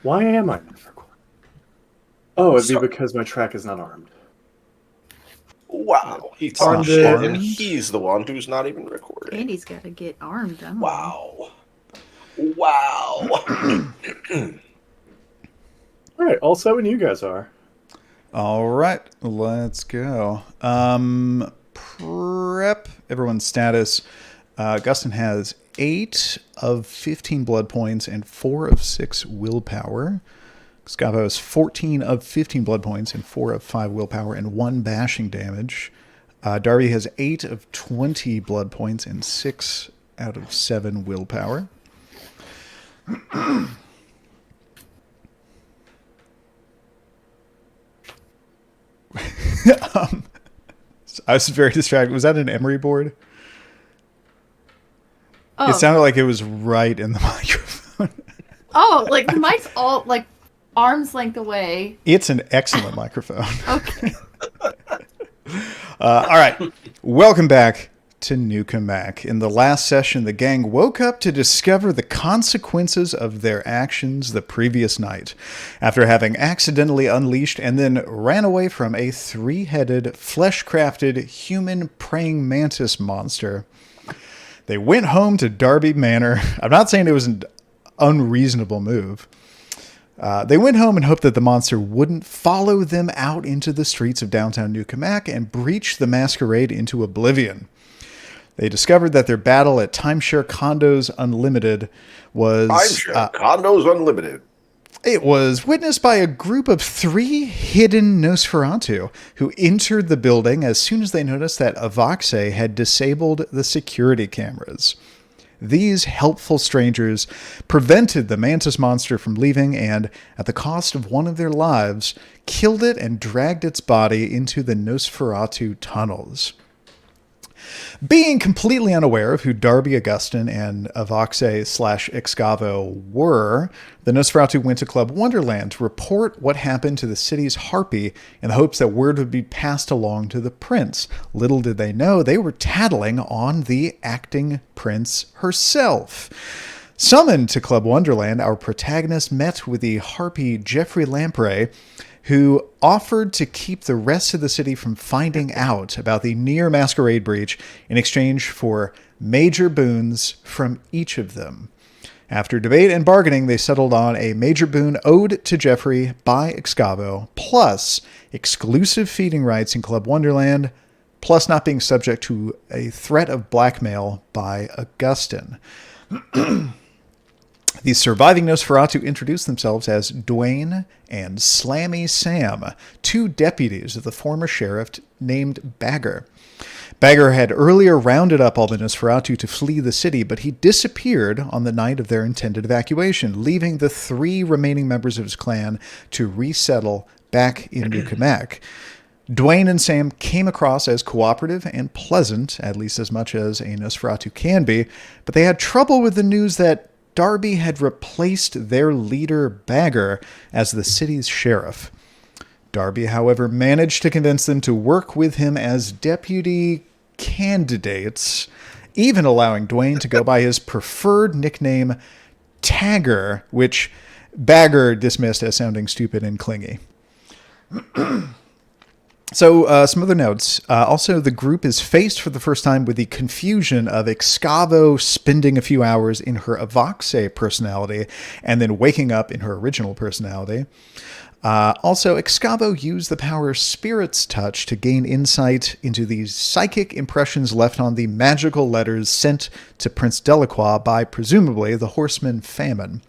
Why am I not recording? Oh, it'd be because my track is not armed. Wow, he It's talks not shit, armed. and he's the one who's not even recording. Andy's got to get armed. Wow. All right, all 7 you guys are. All right, let's go. Prep. Everyone's status. Augustyn has 8 of 15 blood points and 4 of 6 willpower. Scavo has 14 of 15 blood points and 4 of 5 willpower and 1 bashing damage. Darby has 8 of 20 blood points and 6 out of 7 willpower. I was very distracted. Was that an emery board? Oh. It sounded like it was right in the microphone. Oh, like the mic's all like arm's length away. It's an excellent microphone. Okay. All right. Welcome back to New Cammack. In the last session, the gang woke up to discover the consequences of their actions the previous night, after having accidentally unleashed and then ran away from a 3-headed, flesh-crafted, human praying mantis monster. They went home to Darby Manor. I'm not saying it was an unreasonable move. They went home and hoped that the monster wouldn't follow them out into the streets of downtown New Cammack and breach the masquerade into oblivion. They discovered that their battle at Timeshare Condos Unlimited was... Condos Unlimited. It was witnessed by a group of 3 hidden Nosferatu who entered the building as soon as they noticed that Avoxe had disabled the security cameras. These helpful strangers prevented the mantis monster from leaving and, at the cost of one of their lives, killed it and dragged its body into the Nosferatu tunnels. Being completely unaware of who Darby, Augustyn, and Avoxe/Excavo were, the Nosferatu went to Club Wonderland to report what happened to the city's harpy in the hopes that word would be passed along to the prince. Little did they know they were tattling on the acting prince herself. Summoned to Club Wonderland, our protagonist met with the harpy Geoffrey Lamprey, who offered to keep the rest of the city from finding out about the near masquerade breach in exchange for major boons from each of them. After debate and bargaining, they settled on a major boon owed to Geoffrey by Excavo, plus exclusive feeding rights in Club Wonderland, plus not being subject to a threat of blackmail by Augustyn. The surviving Nosferatu introduced themselves as Dwayne and Slammy Sam, 2 deputies of the former sheriff named Bagger. Bagger had earlier rounded up all the Nosferatu to flee the city, but he disappeared on the night of their intended evacuation, leaving the 3 remaining members of his clan to resettle back in New Cammack. Dwayne and Sam came across as cooperative and pleasant, at least as much as a Nosferatu can be, but they had trouble with the news that Darby had replaced their leader, Bagger, as the city's sheriff. Darby, however, managed to convince them to work with him as deputy candidates, even allowing Dwayne to go by his preferred nickname, Tagger, which Bagger dismissed as sounding stupid and clingy. So, some other notes. Also, the group is faced for the first time with the confusion of Excavo spending a few hours in her Avoxe personality and then waking up in her original personality. Also, Excavo used the power Spirit's Touch to gain insight into the psychic impressions left on the magical letters sent to Prince Delacroix by, presumably, the horseman Famine.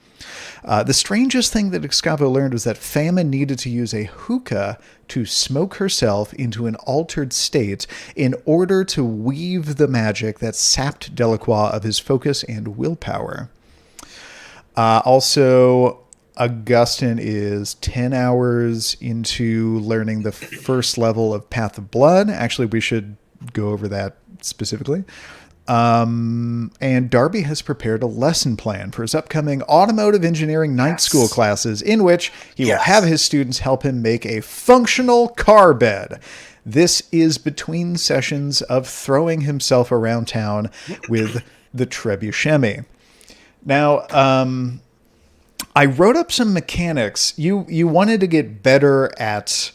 The strangest thing that Excavo learned was that Famine needed to use a hookah to smoke herself into an altered state in order to weave the magic that sapped Delacroix of his focus and willpower. Also, Augustyn is 10 hours into learning the first level of Path of Blood. Actually, we should go over that specifically. And Darby has prepared a lesson plan for his upcoming automotive engineering night school classes, in which he will have his students help him make a functional car bed. This is between sessions of throwing himself around town with the Trebuscemi. Now, I wrote up some mechanics. You wanted to get better at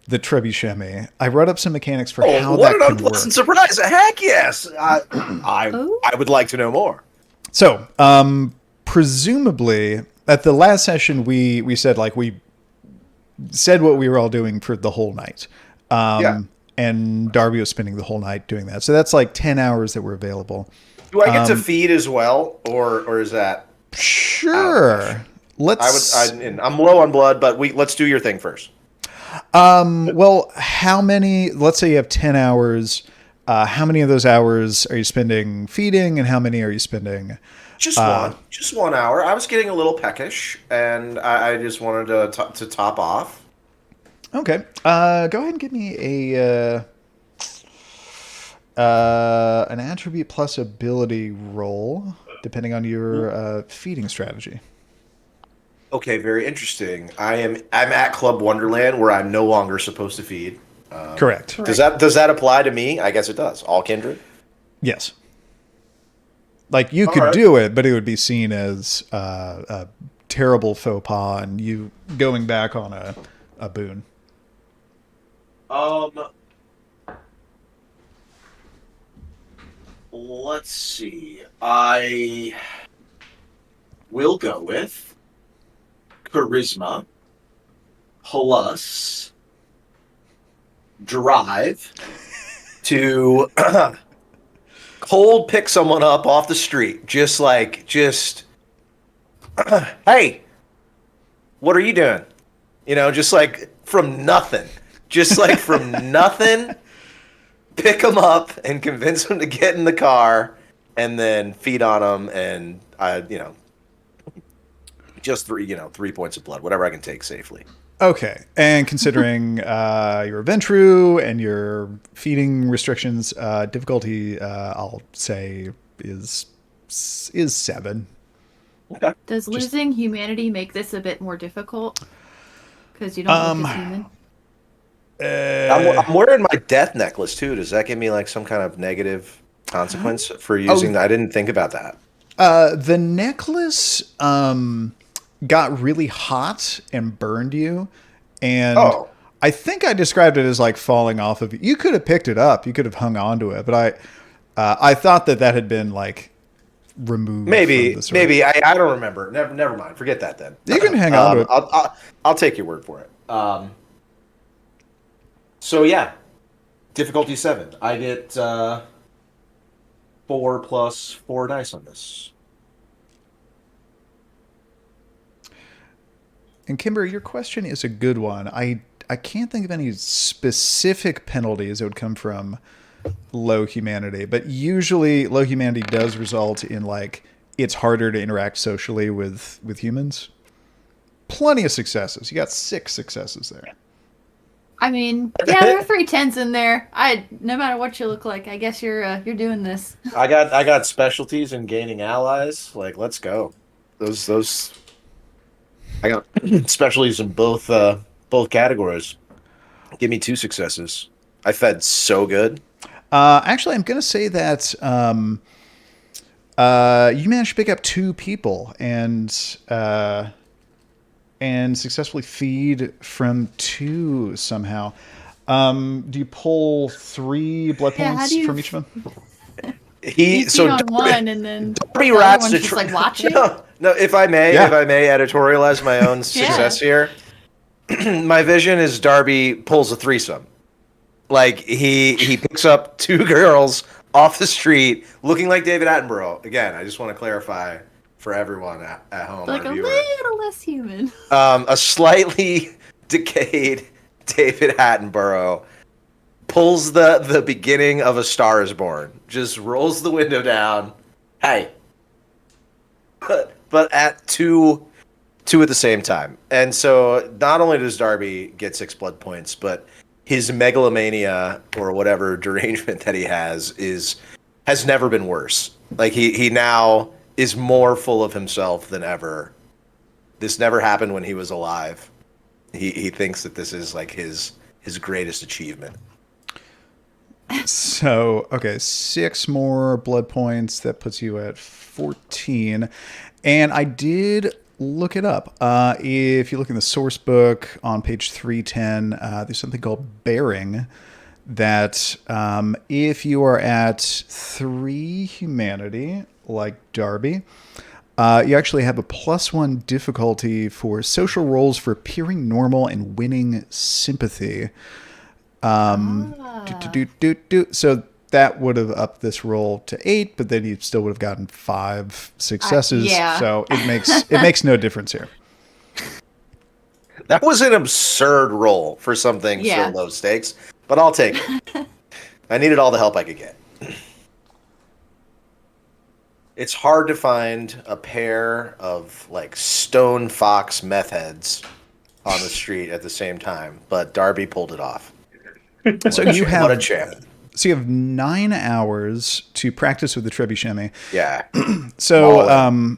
the Trebuscemi. I wrote up some mechanics for how what that an can unpleasant work. surprise! Heck yes, Oh. I would like to know more. So, presumably, at the last session, we said like we said what we were all doing for the whole night. Yeah. And Darby was spending the whole night doing that. So that's like 10 hours that were available. Do I get to feed as well, or is that? Sure. I'm low on blood, but let's do your thing first. Well, how many, let's say you have 10 hours. How many of those hours are you spending feeding and how many are you spending? Just 1 hour. I was getting a little peckish, and I just wanted to top off. Okay. Go ahead and give me an attribute plus ability roll, depending on your feeding strategy. Okay, very interesting. I'm at Club Wonderland where I'm no longer supposed to feed. Correct. Does that apply to me? I guess it does. All kindred. Yes. Like you All could right. do it, but it would be seen as a terrible faux pas and you going back on a boon. Let's see. I will go with charisma plus drive to cold pick someone up off the street. Just hey, what are you doing? Just like from nothing. Just like from nothing. Pick them up and convince them to get in the car, and then feed on them, and just 3 points of blood, whatever I can take safely. Okay, and considering your event true and your feeding restrictions, difficulty, I'll say is 7. Okay. Does losing humanity make this a bit more difficult? Because you don't look as human. I'm wearing my death necklace too. Does that give me like some kind of negative consequence for using that? I didn't think about that. The necklace got really hot and burned you, and I think I described it as like falling off of you. You could have picked it up, you could have hung on to it, but I thought that had been like removed. Maybe from the story. maybe I don't remember. Never mind. Forget that then. You can hang on to it. I'll take your word for it. So yeah, difficulty 7. I get 4 plus 4 dice on this. And Kimber, your question is a good one. I can't think of any specific penalties that would come from low humanity, but usually low humanity does result in like it's harder to interact socially with humans. Plenty of successes. You got 6 successes there. I mean, yeah, there are 3 10s in there. No matter what you look like, I guess you're doing this. I got specialties in gaining allies. Like, let's go. Those. I got specialties in both categories. Give me 2 successes. I fed so good. Actually, I'm going to say that you managed to pick up 2 people and successfully feed from 2 somehow. Do you pull 3 blood points from each of them? You feed on one, and then Darby the other rats one's to just like watching. No, if I may editorialize my own success here. My vision is Darby pulls a threesome. Like he picks up 2 girls off the street looking like David Attenborough. Again, I just want to clarify for everyone at home. Like a little less human. A slightly decayed David Attenborough pulls the beginning of A Star Is Born. Just rolls the window down. Hey. But at 2 at the same time. And so not only does Darby get 6 blood points, but his megalomania or whatever derangement that he has never been worse. Like he now is more full of himself than ever. This never happened when he was alive. He thinks that this is like his greatest achievement. So, okay, 6 more blood points. That puts you at 14. And I did look it up. If you look in the source book on page 310, there's something called bearing that if you are at 3 humanity, like Darby, you actually have a +1 difficulty for social roles for appearing normal and winning sympathy. So that would have upped this roll to 8, but then you still would have gotten 5 successes. Yeah. So it makes no difference here. That was an absurd roll for something so low stakes, but I'll take it. I needed all the help I could get. It's hard to find a pair of like stone fox meth heads on the street at the same time, but Darby pulled it off. So you have what a champ. So you have 9 hours to practice with the Trebuscemi. Yeah. So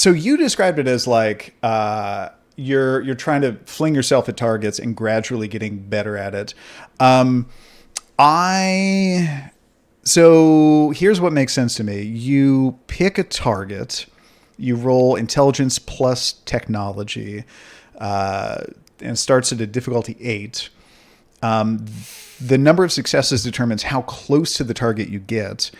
you described it as like you're trying to fling yourself at targets and gradually getting better at it. So here's what makes sense to me. You pick a target, you roll intelligence plus technology, and it starts at a difficulty 8. The number of successes determines how close to the target you get.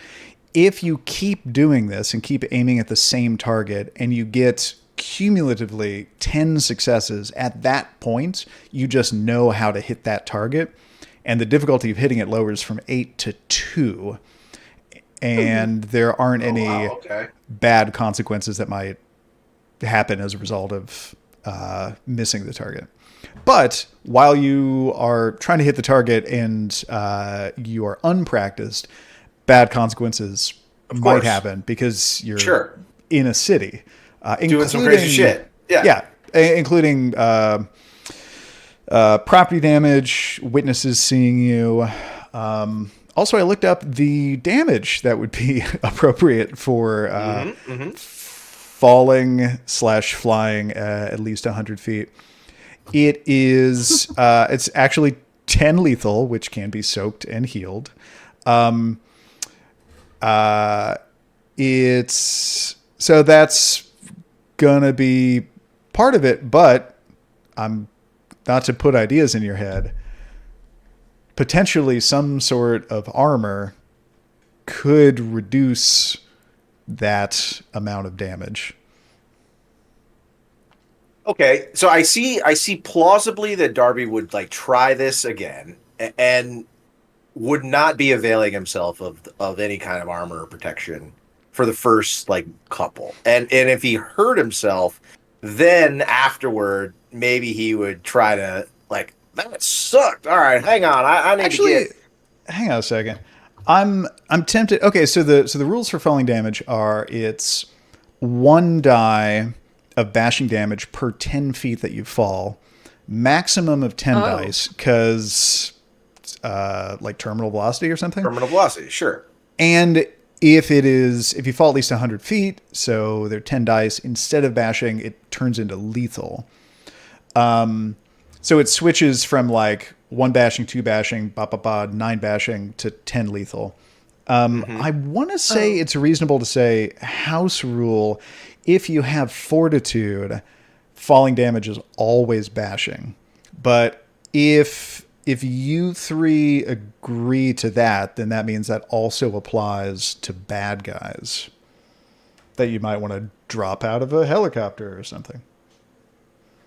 If you keep doing this and keep aiming at the same target and you get cumulatively 10 successes, at that point, you just know how to hit that target. And the difficulty of hitting it lowers from 8 to 2. And there aren't any bad consequences that might happen as a result of missing the target. But while you are trying to hit the target and you are unpracticed, bad consequences might happen because you're in a city. Doing some crazy shit. Yeah, including property damage, witnesses seeing you. Also, I looked up the damage that would be appropriate for falling/flying at least 100 feet. It is, it's actually 10 lethal, which can be soaked and healed. So that's gonna be part of it, but not to put ideas in your head, potentially some sort of armor could reduce that amount of damage. Okay, so I see plausibly that Darby would like try this again and would not be availing himself of any kind of armor or protection for the first like couple. And if he hurt himself, then afterward maybe he would try to like, that sucked. All right, hang on. I need to get. Hang on a second. I'm tempted. Okay, so the rules for falling damage are it's 1 die of bashing damage per 10 feet that you fall, maximum of 10 dice because like terminal velocity or something. Terminal velocity, sure. And if you fall at least 100 feet, so they're 10 dice, instead of bashing, it turns into lethal. So it switches from like 1 bashing, 2 bashing, 9 bashing to 10 lethal. I want to say it's reasonable to say house rule, if you have fortitude, falling damage is always bashing. But if you 3 agree to that, then that means that also applies to bad guys that you might want to drop out of a helicopter or something.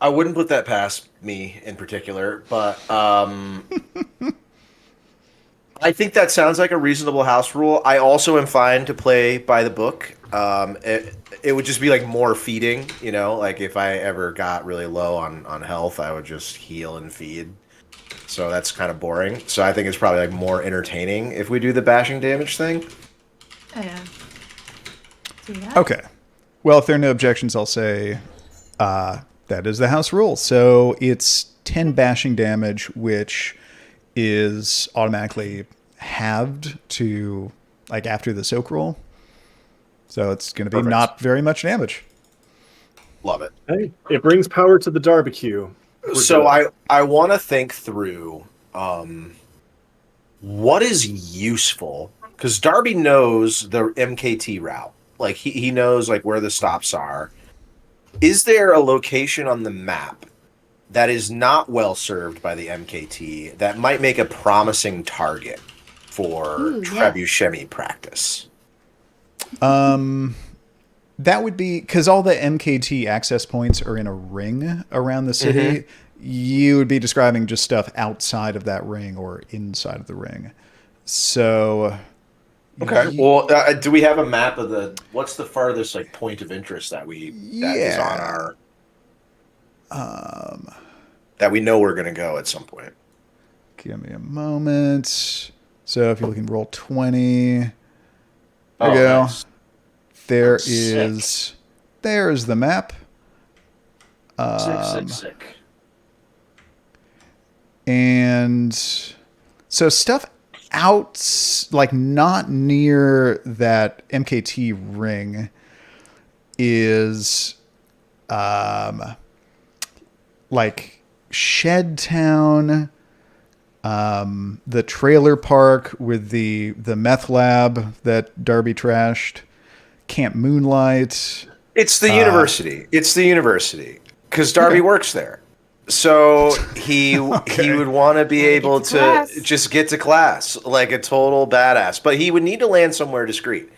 I wouldn't put that past me in particular, but I think that sounds like a reasonable house rule. I also am fine to play by the book. It would just be like more feeding, you know, like if I ever got really low on health, I would just heal and feed. So that's kind of boring. So I think it's probably like more entertaining if we do the bashing damage thing. Oh, yeah. Okay. Well, if there are no objections, I'll say that is the house rule. So it's 10 bashing damage, which is automatically halved to like after the soak roll. So it's going to be not very much damage. Love it. Hey, it brings power to the barbecue. So I want to think through what is useful, because Darby knows the MKT route. Like he knows like where the stops are. Is there a location on the map that is not well served by the MKT that might make a promising target for Trebuscemi practice? That would be because all the MKT access points are in a ring around the city. Mm-hmm. You would be describing just stuff outside of that ring or inside of the ring. So, okay. Well, do we have a map of what's the farthest like point of interest that is on our that we know we're going to go at some point? Give me a moment. So if you're looking, roll 20. There you go. Nice. There's the map. Sick. And so stuff out, like not near that MKT ring is like Shed Town, the trailer park with the meth lab that Darby trashed, Camp Moonlight. It's the university. It's the university because Darby works there. So he would want to be able to just get to class like a total badass, but he would need to land somewhere discreet.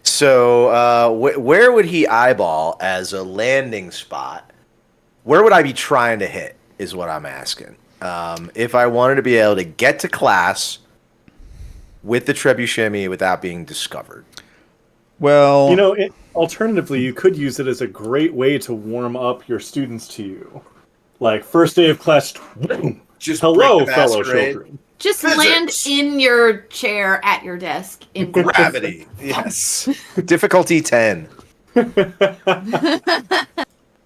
So where would he eyeball as a landing spot? Where would I be trying to hit is what I'm asking. If I wanted to be able to get to class with the Trebuscemi without being discovered. Well, alternatively, you could use it as a great way to warm up your students to you. Like, first day of class, just hello, fellow children. Just land in your chair at your desk in gravity. Yes. Difficulty 10.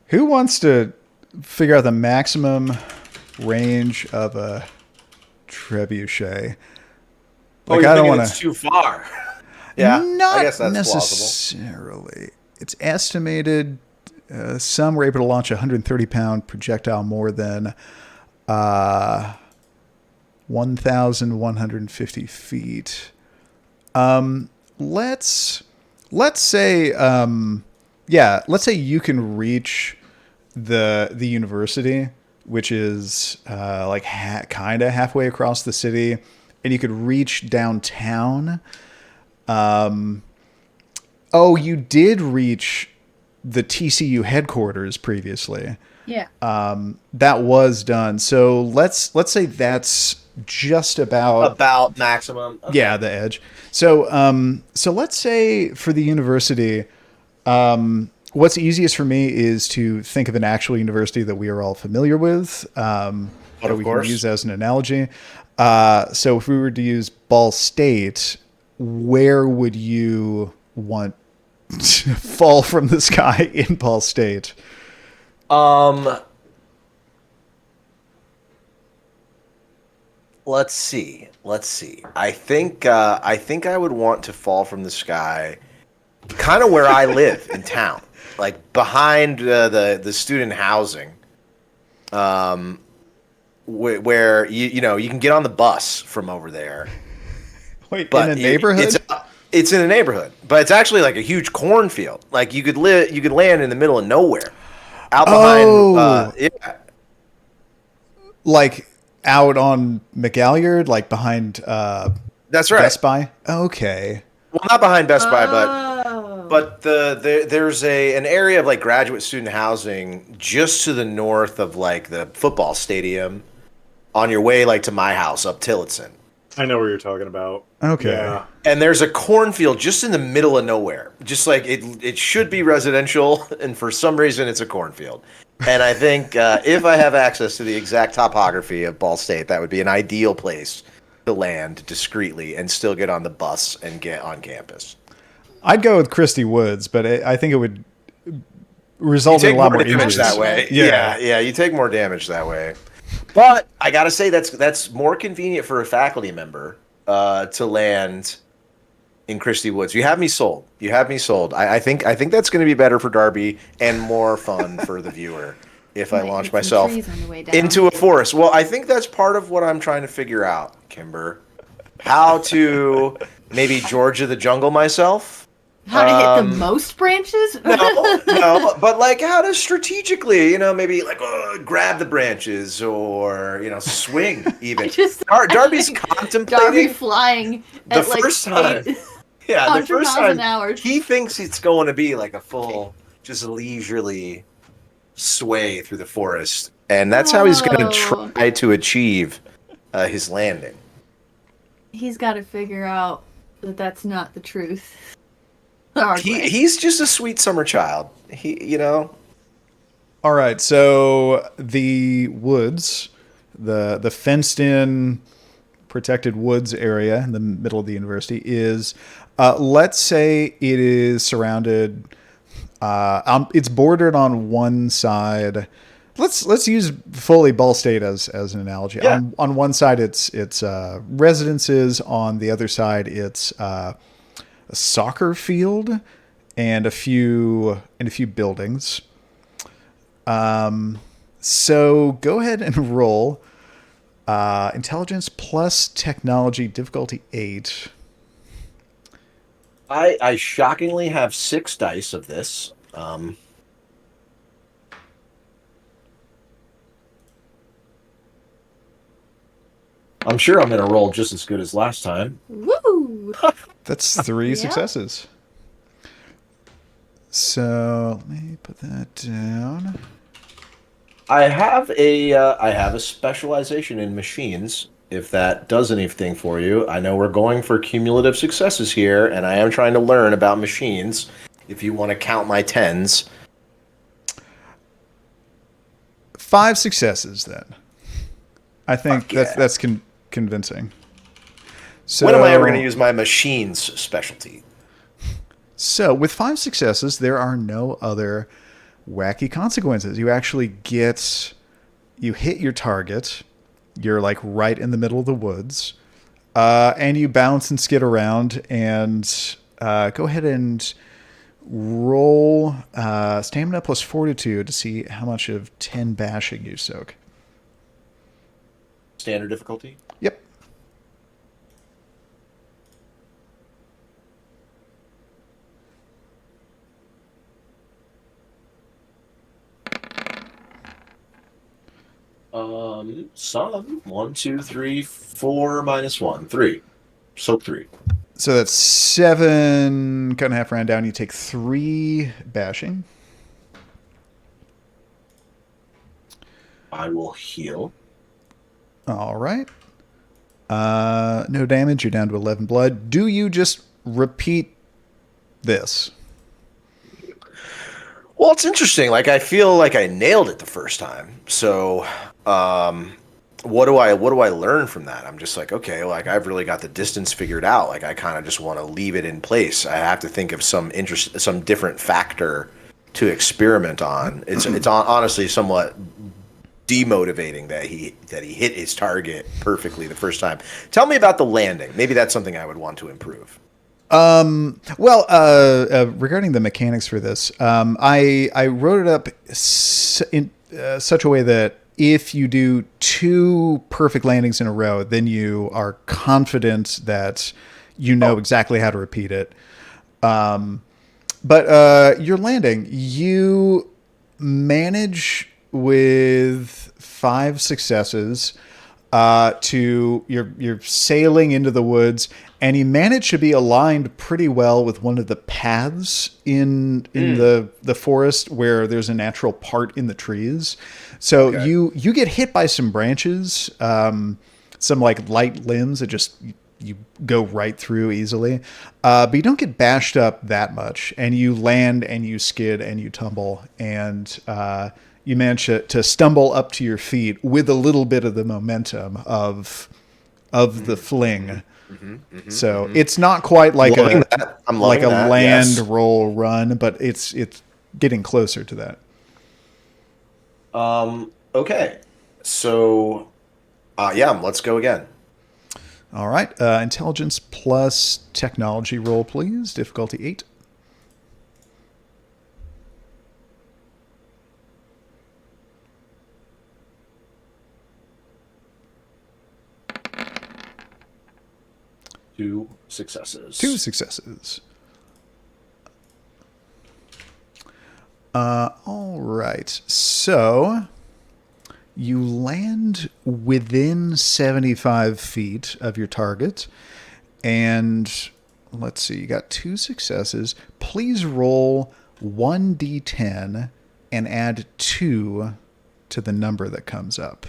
Who wants to figure out the maximum range of a trebuchet? Like, I don't want to. It's too far. Yeah, not I guess that's necessarily. Plausible. It's estimated. Some were able to launch a 130-pound projectile more than 1,150 feet. Let's say let's say you can reach the university, which is like kind of halfway across the city, and you could reach downtown. You did reach the TCU headquarters previously. Yeah. That was done. So let's say that's just about maximum. Okay. Yeah, the edge. So let's say for the university, what's easiest for me is to think of an actual university that we are all familiar with. That we can use as an analogy. So if we were to use Ball State, where would you want to fall from the sky in Ball State? Let's see. I think I would want to fall from the sky kind of where I live in town, like behind the student housing. Where you can get on the bus from over there. Wait, in a neighborhood? It's in a neighborhood, but it's actually like a huge cornfield. Like you could land in the middle of nowhere, out behind. Like out on McAlliard, like behind. That's right. Best Buy. Okay. Well, not behind Best Buy, but there's an area of like graduate student housing just to the north of like the football stadium, on your way like to my house up Tillotson. I know where you're talking about. Okay. Yeah. And there's a cornfield just in the middle of nowhere. Just like it should be residential, and for some reason it's a cornfield. And I think if I have access to the exact topography of Ball State, that would be an ideal place to land discreetly and still get on the bus and get on campus. I'd go with Christie Woods, but I think it would result in a lot more damage injuries that way. Yeah, you take more damage that way. But I gotta say that's more convenient for a faculty member to land in Christie Woods. You have me sold. I think that's going to be better for Darby and more fun for the viewer if I launch myself into a forest. Well, I think that's part of what I'm trying to figure out, Kimber. How to maybe Georgia the jungle myself How to hit the most branches? No, but like how to strategically, maybe like grab the branches or swing even. Darby's Darby contemplating flying the at like first time. 800 Yeah, the first miles an time hour. he thinks it's going to be like a full, just leisurely sway through the forest, and that's how he's going to Oh. try to achieve his landing. He's got to figure out that that's not the truth. The hard way. He's just a sweet summer child. All right, so the woods, the fenced-in, protected woods area in the middle of the university is, let's say it is surrounded. It's bordered on one side. Let's use fully Ball State as an analogy. Yeah. On one side, it's residences. On the other side, it's a soccer field and a few buildings. So go ahead and roll intelligence plus technology, difficulty 8. I shockingly have 6 dice of this. I'm sure I'm going to roll just as good as last time. Woo! That's 3 successes. So let me put that down. I have a specialization in machines. If that does anything for you, I know we're going for cumulative successes here, and I am trying to learn about machines. If you want to count my 10s, 5 successes then. I think Fuck yeah. that's convincing. So, when am I ever going to use my machines specialty? So with 5 successes, there are no other wacky consequences. You actually you hit your target. You're like right in the middle of the woods, and you bounce and skid around. And go ahead and roll stamina plus fortitude to see how much of 10 bashing you soak. Standard difficulty? Yep. Some 1, 2, 3, 4 minus 1, 3. Soak 3. So that's 7, cut in half, round down. You take 3 bashing. I will heal. All right. No damage. You're down to 11 blood. Do you just repeat this? Well, it's interesting. Like, I feel like I nailed it the first time. So, what do I learn from that? I'm just like, okay, like I've really got the distance figured out. Like, I kind of just want to leave it in place. I have to think of some different factor to experiment on. It's honestly somewhat demotivating that he hit his target perfectly the first time. Tell me about the landing. Maybe that's something I would want to improve. Well, regarding the mechanics for this, I wrote it up in such a way that if you do 2 perfect landings in a row, then you are confident that you know exactly how to repeat it. But your landing, you manage with 5 successes you're sailing into the woods, and you manage to be aligned pretty well with one of the paths in the forest where there's a natural part in the trees. So Okay. you get hit by some branches, some like light limbs that just you go right through easily, but you don't get bashed up that much, and you land and you skid and you tumble, and you manage to stumble up to your feet with a little bit of the momentum of the fling. So it's not quite like I'm a loving that, land yes. roll run, but it's getting closer to that. Okay. So, let's go again. All right, intelligence plus technology roll, please. Difficulty 8. Two successes. 2 successes. All right. So you land within 75 feet of your target. And let's see, you got 2 successes. Please roll 1d10 and add 2 to the number that comes up.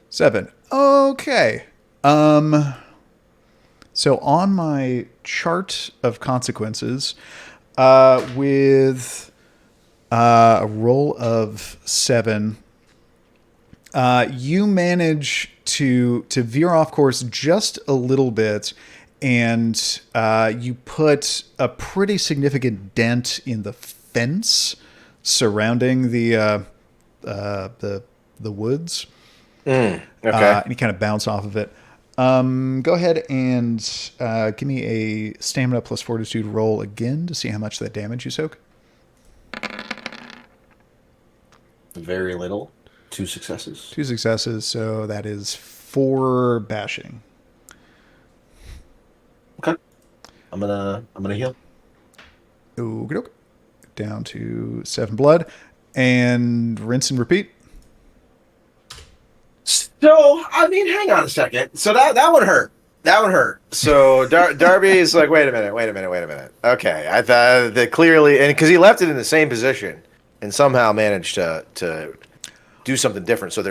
7. Okay. So on my chart of consequences, with a roll of 7, you manage to veer off course just a little bit, and you put a pretty significant dent in the fence surrounding the woods. Okay. And you kind of bounce off of it. Go ahead and give me a stamina plus fortitude roll again to see how much that damage you soak. Very little. 2 successes. 2 successes, so that is 4 bashing. Okay. I'm gonna heal. Okey-doke. Down to 7 blood. And rinse and repeat. So, I mean, hang on a second. So that one hurt. That one hurt. So Darby is like, wait a minute. Okay, I thought that clearly, and because he left it in the same position and somehow managed to do something different. So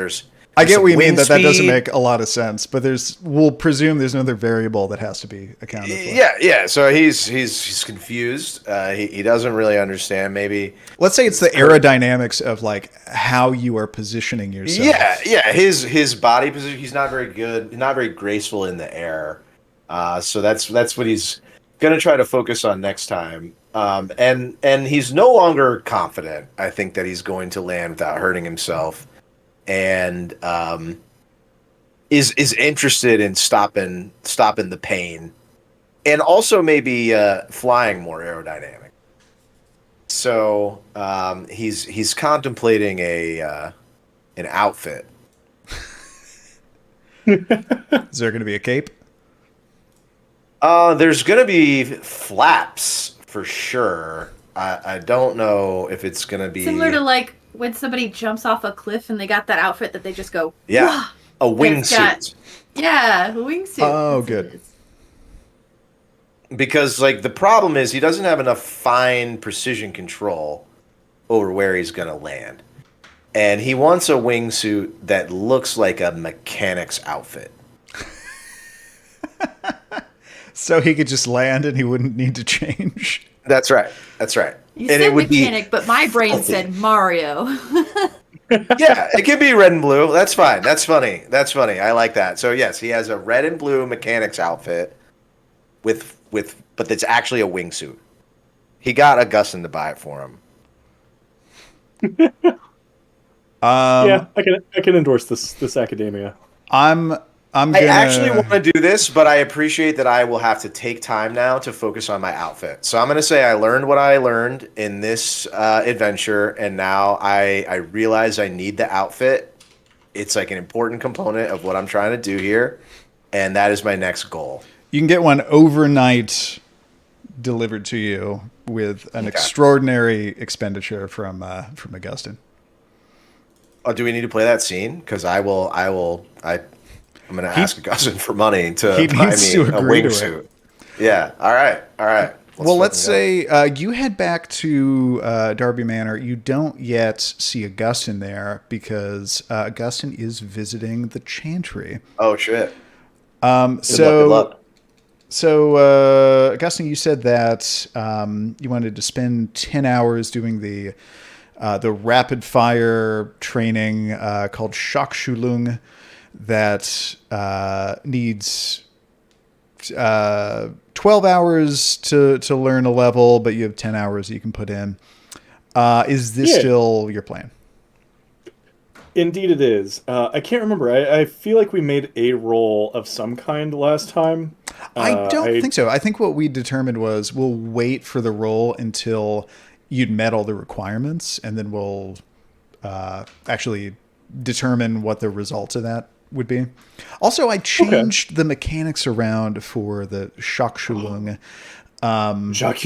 I get what you mean, that doesn't speed. make a lot of sense, but we'll presume there's another variable that has to be accounted for. Yeah. So he's confused. He doesn't really understand. Maybe let's say it's the aerodynamics of like how you are positioning yourself. Yeah. His body position. He's not very good. Not very graceful in the air. So that's what he's gonna try to focus on next time. And he's no longer confident. I think that he's going to land without hurting himself. And is interested in stopping the pain, and also maybe flying more aerodynamic. So he's contemplating an outfit. Is there going to be a cape? There's going to be flaps for sure. I don't know if it's going to be similar to like when somebody jumps off a cliff and they got that outfit that they just go, yeah, a wingsuit. Yeah, a wingsuit. Oh, That's good. what it is. Because like the problem is he doesn't have enough fine precision control over where he's going to land. And he wants a wingsuit that looks like a mechanic's outfit. So he could just land and he wouldn't need to change. That's right. You And said it would mechanic, but my brain filthy. said Mario. Yeah, it could be red and blue. That's fine. That's funny. I like that. So yes, he has a red and blue mechanic's outfit but that's actually a wingsuit. He got Augustyn to buy it for him. Yeah, I can endorse this academia. I actually want to do this, but I appreciate that I will have to take time now to focus on my outfit. So I'm going to say I learned what I learned in this adventure, and now I realize I need the outfit. It's like an important component of what I'm trying to do here, and that is my next goal. You can get one overnight delivered to you with an extraordinary expenditure from Augustyn. Oh, do we need to play that scene? Because I'm going to ask Augustyn for money to buy me a wingsuit. Yeah. All right. Let's say you head back to Darby Manor. You don't yet see Augustyn there because Augustyn is visiting the Chantry. Oh, shit. Good luck. So, Augustyn, you said that you wanted to spend 10 hours doing the rapid fire training called Schockschulung that needs 12 hours to learn a level, but you have 10 hours that you can put in. Is this still your plan? Indeed it is. I can't remember. I feel like we made a roll of some kind last time. I don't think so. I think what we determined was we'll wait for the roll until you'd met all the requirements, and then we'll actually determine what the results of that would be. Also, I changed the mechanics around for the Schockschulung. Jacques.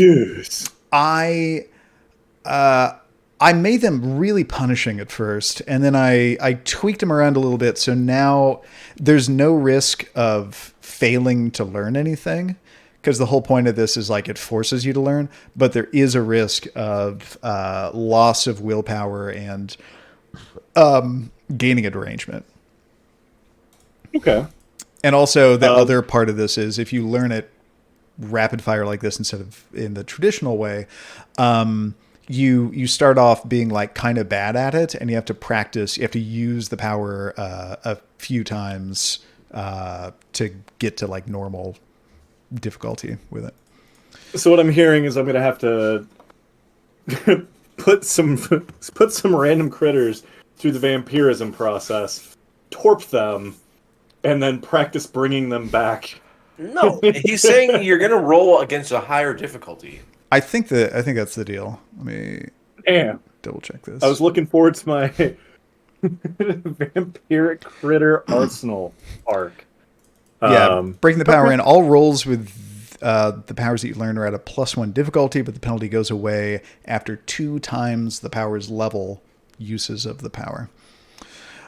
I made them really punishing at first, and then I tweaked them around a little bit, so now there's no risk of failing to learn anything, because the whole point of this is like it forces you to learn, but there is a risk of loss of willpower and gaining a derangement. Okay. And also the other part of this is if you learn it rapid fire like this instead of in the traditional way, you start off being like kind of bad at it, and you have to practice. You have to use the power a few times to get to like normal difficulty with it. So what I'm hearing is I'm gonna have to put some random critters through the vampirism process, torp them, and then practice bringing them back. No, he's saying you're gonna roll against a higher difficulty. I think that's the deal. Let me double check this. I was looking forward to my vampiric critter arsenal arc. Breaking the power in. All rolls with the powers that you learn are at a +1 difficulty, but the penalty goes away after 2 times the power's level uses of the power.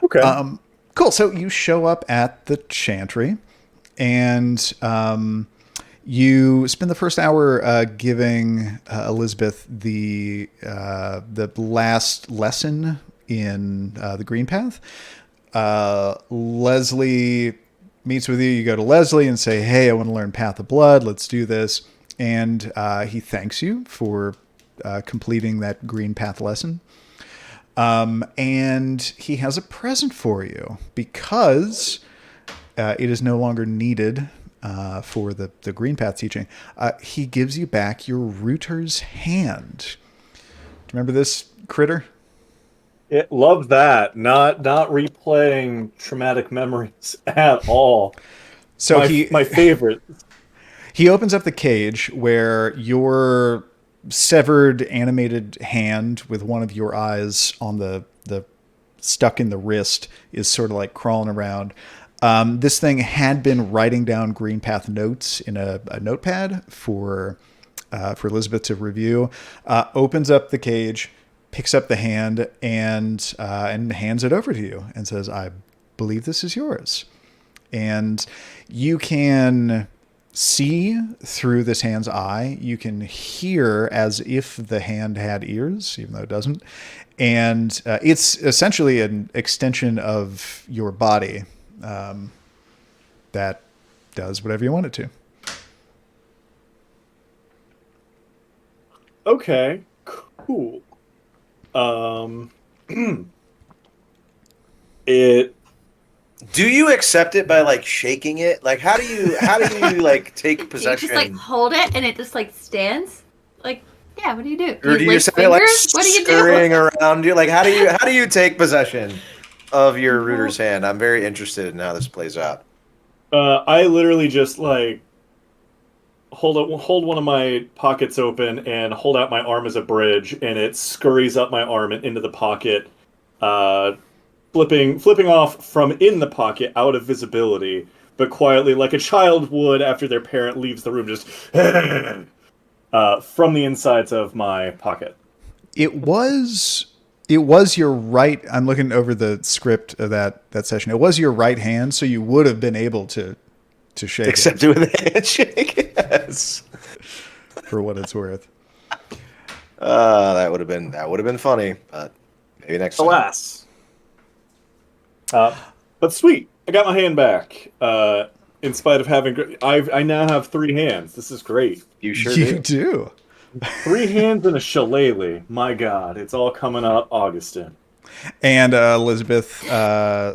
Okay. Cool. So you show up at the chantry, and you spend the first hour giving Elizabeth the last lesson in the Green Path. Leslie meets with you. You go to Leslie and say, "Hey, I want to learn Path of Blood. Let's do this." And he thanks you for completing that Green Path lesson. And he has a present for you because it is no longer needed for the Green Path teaching. He gives you back your Router's Hand. Do you remember this critter? Love that. Not replaying traumatic memories at all. So my favorite. He opens up the cage where your severed animated hand with one of your eyes on the stuck in the wrist is sort of like crawling around. This thing had been writing down Green Path notes in a notepad for Elizabeth to review. Opens up the cage, picks up the hand, and hands it over to you and says, "I believe this is yours." And you can see through this hand's eye. You can hear as if the hand had ears, even though it doesn't. And it's essentially an extension of your body that does whatever you want it to. Okay, cool. Do you accept it by like shaking it? Like how do you like take possession? You just like hold it and it just like stands? Like, yeah, what do you do? Or do you lick set it like What do you do? scurrying around you? Like how do you take possession of your Router's Hand? I'm very interested in how this plays out. I literally just like hold one of my pockets open and hold out my arm as a bridge, and it scurries up my arm and into the pocket, flipping off from in the pocket out of visibility, but quietly, like a child would after their parent leaves the room, just from the insides of my pocket. It was your right. I'm looking over the script of that session. It was your right hand, so you would have been able to shake Except it. with a handshake, yes. For what it's worth. That would have been funny, but maybe next time. Alas. But sweet, I got my hand back. In spite of having, I now have 3 hands. This is great. You sure You do. 3 hands and a shillelagh. My God, it's all coming up, Augustyn. And Elizabeth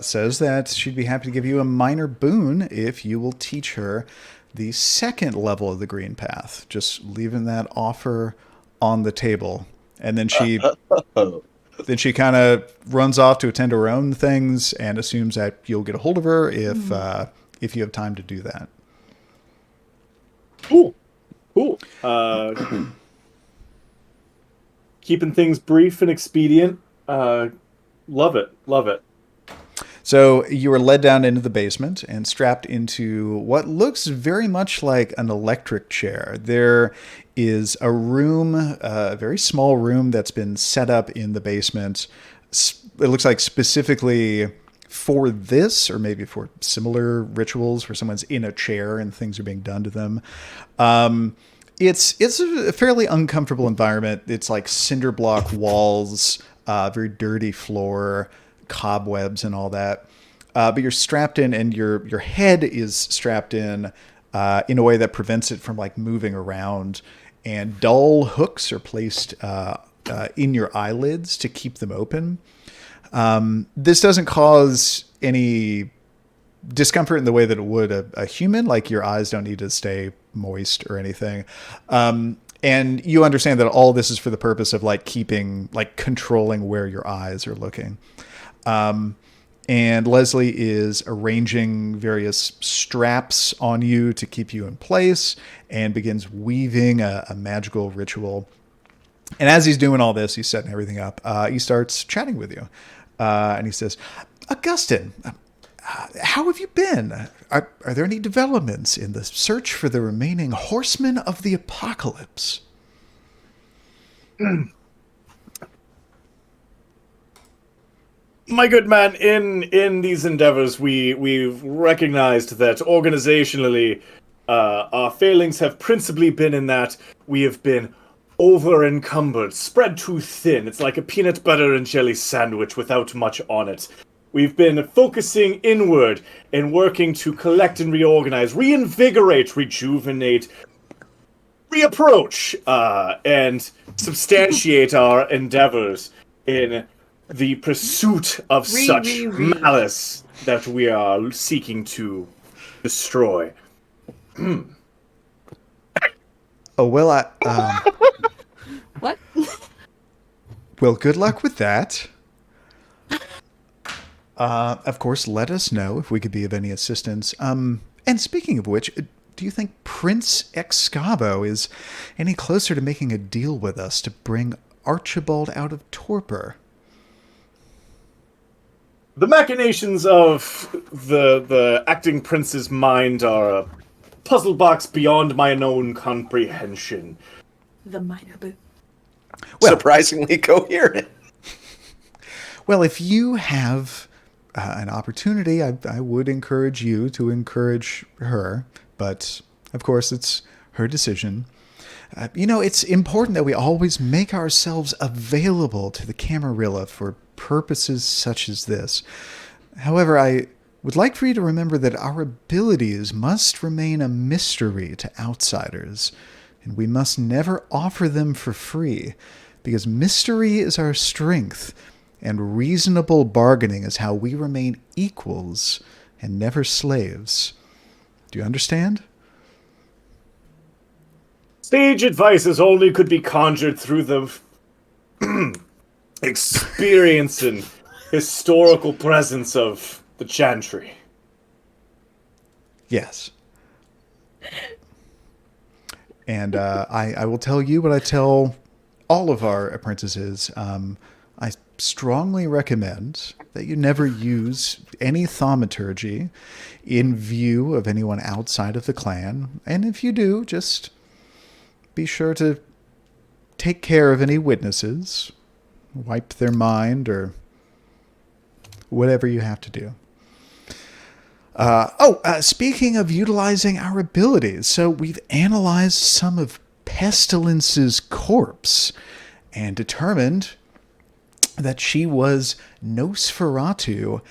says that she'd be happy to give you a minor boon if you will teach her the second level of the Green Path. Just leaving that offer on the table. And then she kind of runs off to attend to her own things and assumes that you'll get a hold of her if you have time to do that. Cool. Keeping things brief and expedient. Love it. So you were led down into the basement and strapped into what looks very much like an electric chair. There is a room, a very small room that's been set up in the basement. It looks like specifically for this, or maybe for similar rituals where someone's in a chair and things are being done to them. It's a fairly uncomfortable environment. It's like cinder block walls, very dirty floor, cobwebs and all that. But you're strapped in, and your head is strapped in a way that prevents it from like moving around. And dull hooks are placed in your eyelids to keep them open. This doesn't cause any discomfort in the way that it would a human. Like your eyes don't need to stay moist or anything. And you understand that all this is for the purpose of like controlling where your eyes are looking. And Leslie is arranging various straps on you to keep you in place and begins weaving a magical ritual. And as he's doing all this, he's setting everything up. He starts chatting with you. And he says, Augustyn, how have you been? Are there any developments in the search for the remaining horsemen of the apocalypse? My good man, in these endeavors, we've recognized that organizationally, our failings have principally been in that we have been over-encumbered, spread too thin. It's like a peanut butter and jelly sandwich without much on it. We've been focusing inward and working to collect and reorganize, reinvigorate, rejuvenate, reapproach, and substantiate our endeavors in the pursuit of such malice that we are seeking to destroy. Oh, well, What? well, good luck with that. Of course, let us know if we could be of any assistance. And speaking of which, do you think Prince Excavo is any closer to making a deal with us to bring Archibald out of torpor? The machinations of the acting prince's mind are a puzzle box beyond my own comprehension. The minor boot. Well, surprisingly coherent. Well, if you have an opportunity, I would encourage you to encourage her. But, of course, it's her decision. It's important that we always make ourselves available to the Camarilla for purposes such as this. However, I would like for you to remember that our abilities must remain a mystery to outsiders, and we must never offer them for free, because mystery is our strength, and reasonable bargaining is how we remain equals and never slaves. Do you understand? Sage advices only could be conjured through the experience and historical presence of the Chantry. Yes. And I will tell you what I tell all of our apprentices. I strongly recommend that you never use any thaumaturgy in view of anyone outside of the clan. And if you do, just be sure to take care of any witnesses, wipe their mind, or whatever you have to do. Speaking of utilizing our abilities, so we've analyzed some of Pestilence's corpse and determined that she was Nosferatu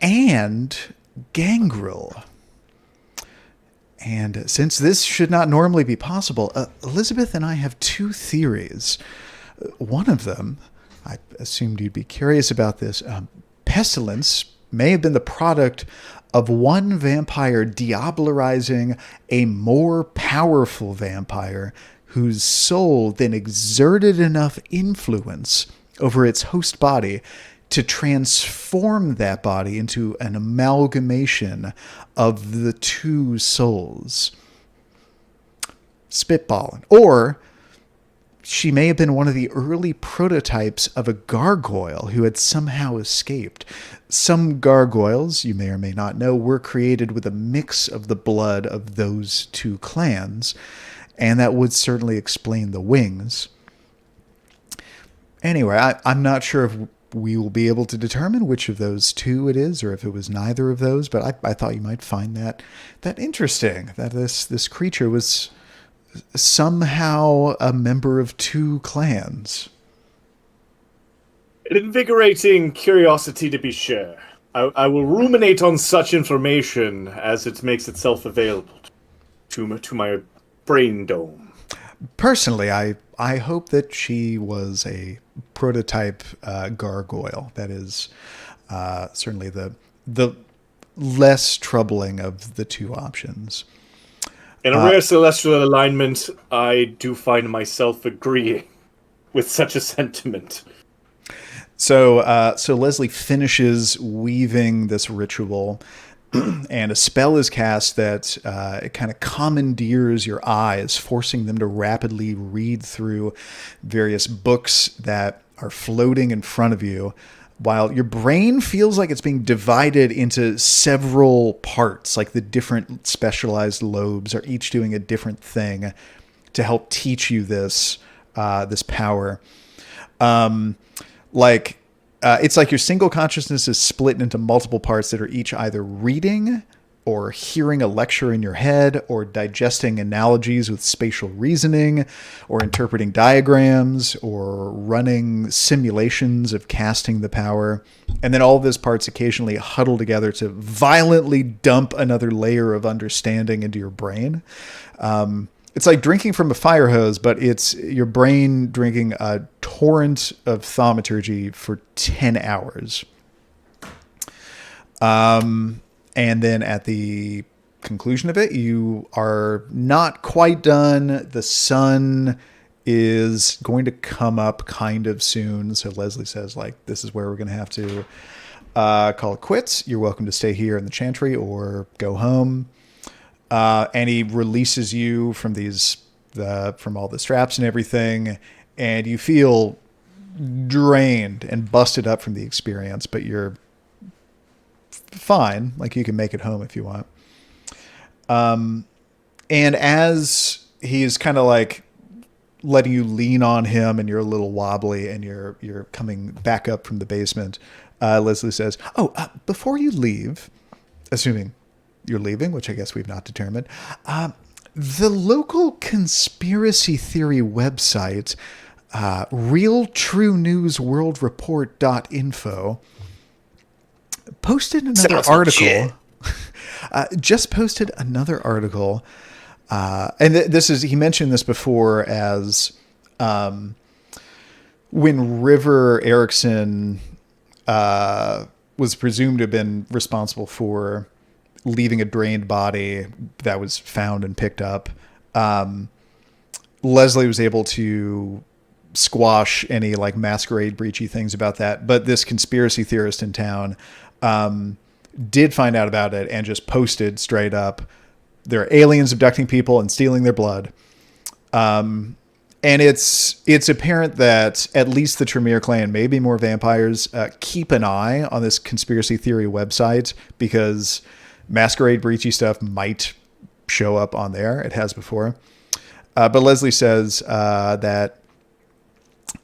and Gangrel. And since this should not normally be possible, Elizabeth and I have two theories. One of them, I assumed you'd be curious about this, Pestilence may have been the product of one vampire diablerizing a more powerful vampire whose soul then exerted enough influence over its host body to transform that body into an amalgamation of the two souls. Spitballing. Or she may have been one of the early prototypes of a gargoyle who had somehow escaped. Some gargoyles, you may or may not know, were created with a mix of the blood of those two clans, and that would certainly explain the wings. Anyway, I'm not sure if we will be able to determine which of those two it is, or if it was neither of those, but I thought you might find that interesting, that this creature was somehow a member of two clans. An invigorating curiosity, to be sure. I will ruminate on such information as it makes itself available to my brain dome. Personally, I hope that she was a prototype gargoyle. That is certainly the less troubling of the two options. In a rare celestial alignment, I do find myself agreeing with such a sentiment. So Leslie finishes weaving this ritual, and a spell is cast that it kind of commandeers your eyes, forcing them to rapidly read through various books that are floating in front of you, while your brain feels like it's being divided into several parts, like the different specialized lobes are each doing a different thing to help teach you this power. It's like your single consciousness is split into multiple parts that are each either reading or hearing a lecture in your head, or digesting analogies with spatial reasoning, or interpreting diagrams, or running simulations of casting the power. And then all of those parts occasionally huddle together to violently dump another layer of understanding into your brain. It's like drinking from a fire hose, but it's your brain drinking a torrent of thaumaturgy for 10 hours. And then at the conclusion of it, you are not quite done. The sun is going to come up kind of soon. So Leslie says, this is where we're going to have to call it quits. You're welcome to stay here in the chantry or go home. And he releases you from from all the straps and everything, and you feel drained and busted up from the experience, but you're fine. You can make it home if you want. And as he's kind of letting you lean on him, and you're a little wobbly, and you're coming back up from the basement, Leslie says, before you leave, assuming you're leaving, which I guess we've not determined, the local conspiracy theory website, realtruenewsworldreport.info, posted another article. Just posted another article. And he mentioned this before as when River Erickson was presumed to have been responsible for leaving a drained body that was found and picked up. Leslie was able to squash any masquerade-breachy things about that. But this conspiracy theorist in town did find out about it and just posted straight up, there are aliens abducting people and stealing their blood. And it's apparent that at least the Tremere clan, maybe more vampires, keep an eye on this conspiracy theory website, because masquerade-breachy stuff might show up on there. It has before. But Leslie says that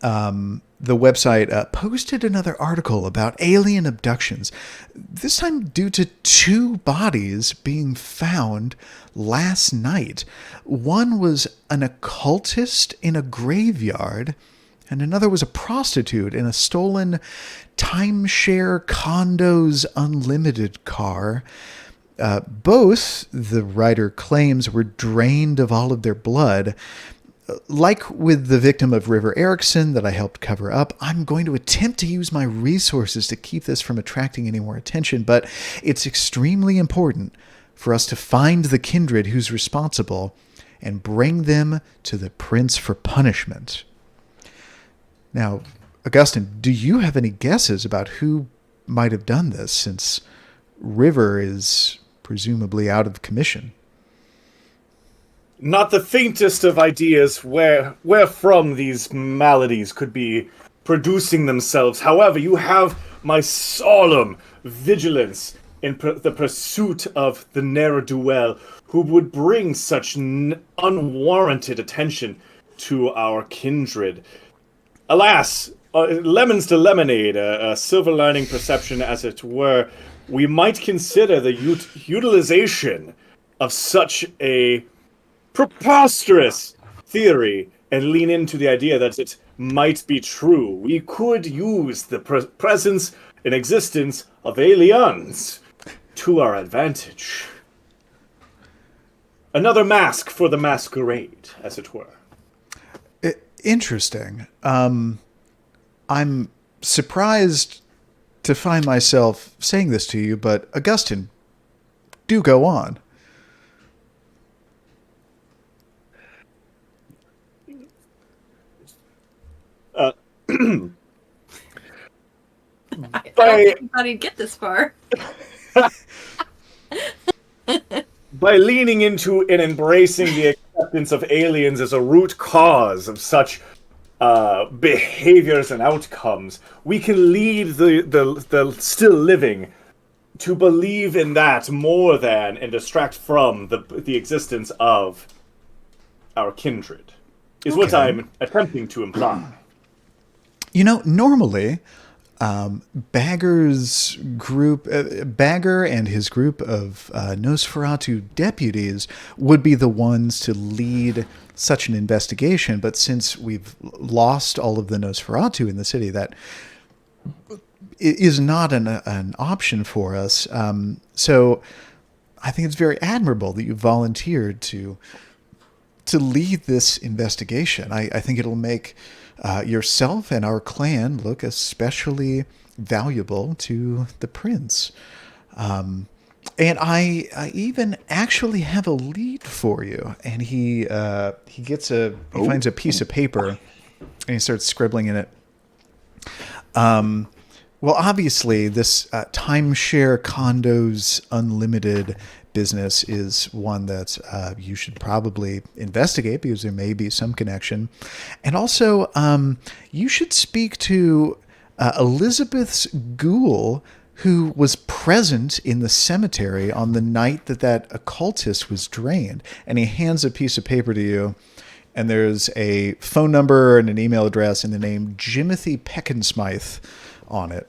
the website posted another article about alien abductions, this time due to two bodies being found last night. One was an occultist in a graveyard, and another was a prostitute in a stolen timeshare condos unlimited car. Both, the writer claims, were drained of all of their blood. Like with the victim of River Erickson that I helped cover up, I'm going to attempt to use my resources to keep this from attracting any more attention, but it's extremely important for us to find the kindred who's responsible and bring them to the prince for punishment. Now, Augustyn, do you have any guesses about who might have done this, since River is presumably out of commission? not the faintest of ideas wherefrom these maladies could be producing themselves. However, you have my solemn vigilance in the pursuit of the ne'er-do-well who would bring such unwarranted attention to our kindred. Alas, lemons to lemonade, a silver lining perception as it were, we might consider the utilization of such a preposterous theory and lean into the idea that it might be true. We could use the presence and existence of aliens to our advantage. Another mask for the masquerade, as it were. Interesting. I'm surprised to find myself saying this to you, but Augustyn, do go on. I don't think he thought he'd get this far. By leaning into and embracing the acceptance of aliens as a root cause of such behaviors and outcomes, we can lead the still living to believe in that more than and distract from the existence of our kindred, is what I'm attempting to imply. You know, normally, Bagger's group, Bagger and his group of Nosferatu deputies would be the ones to lead such an investigation. But since we've lost all of the Nosferatu in the city, that is not an option for us. So I think it's very admirable that you volunteered to lead this investigation. I think it'll make yourself and our clan look especially valuable to the prince. And I even actually have a lead for you. And he finds a piece of paper and he starts scribbling in it. Well, obviously, this timeshare condos unlimited business is one that you should probably investigate because there may be some connection. And also, you should speak to Elizabeth's ghoul, who was present in the cemetery on the night that occultist was drained. And he hands a piece of paper to you, and there's a phone number and an email address and the name Jimothy Peckensmythe on it.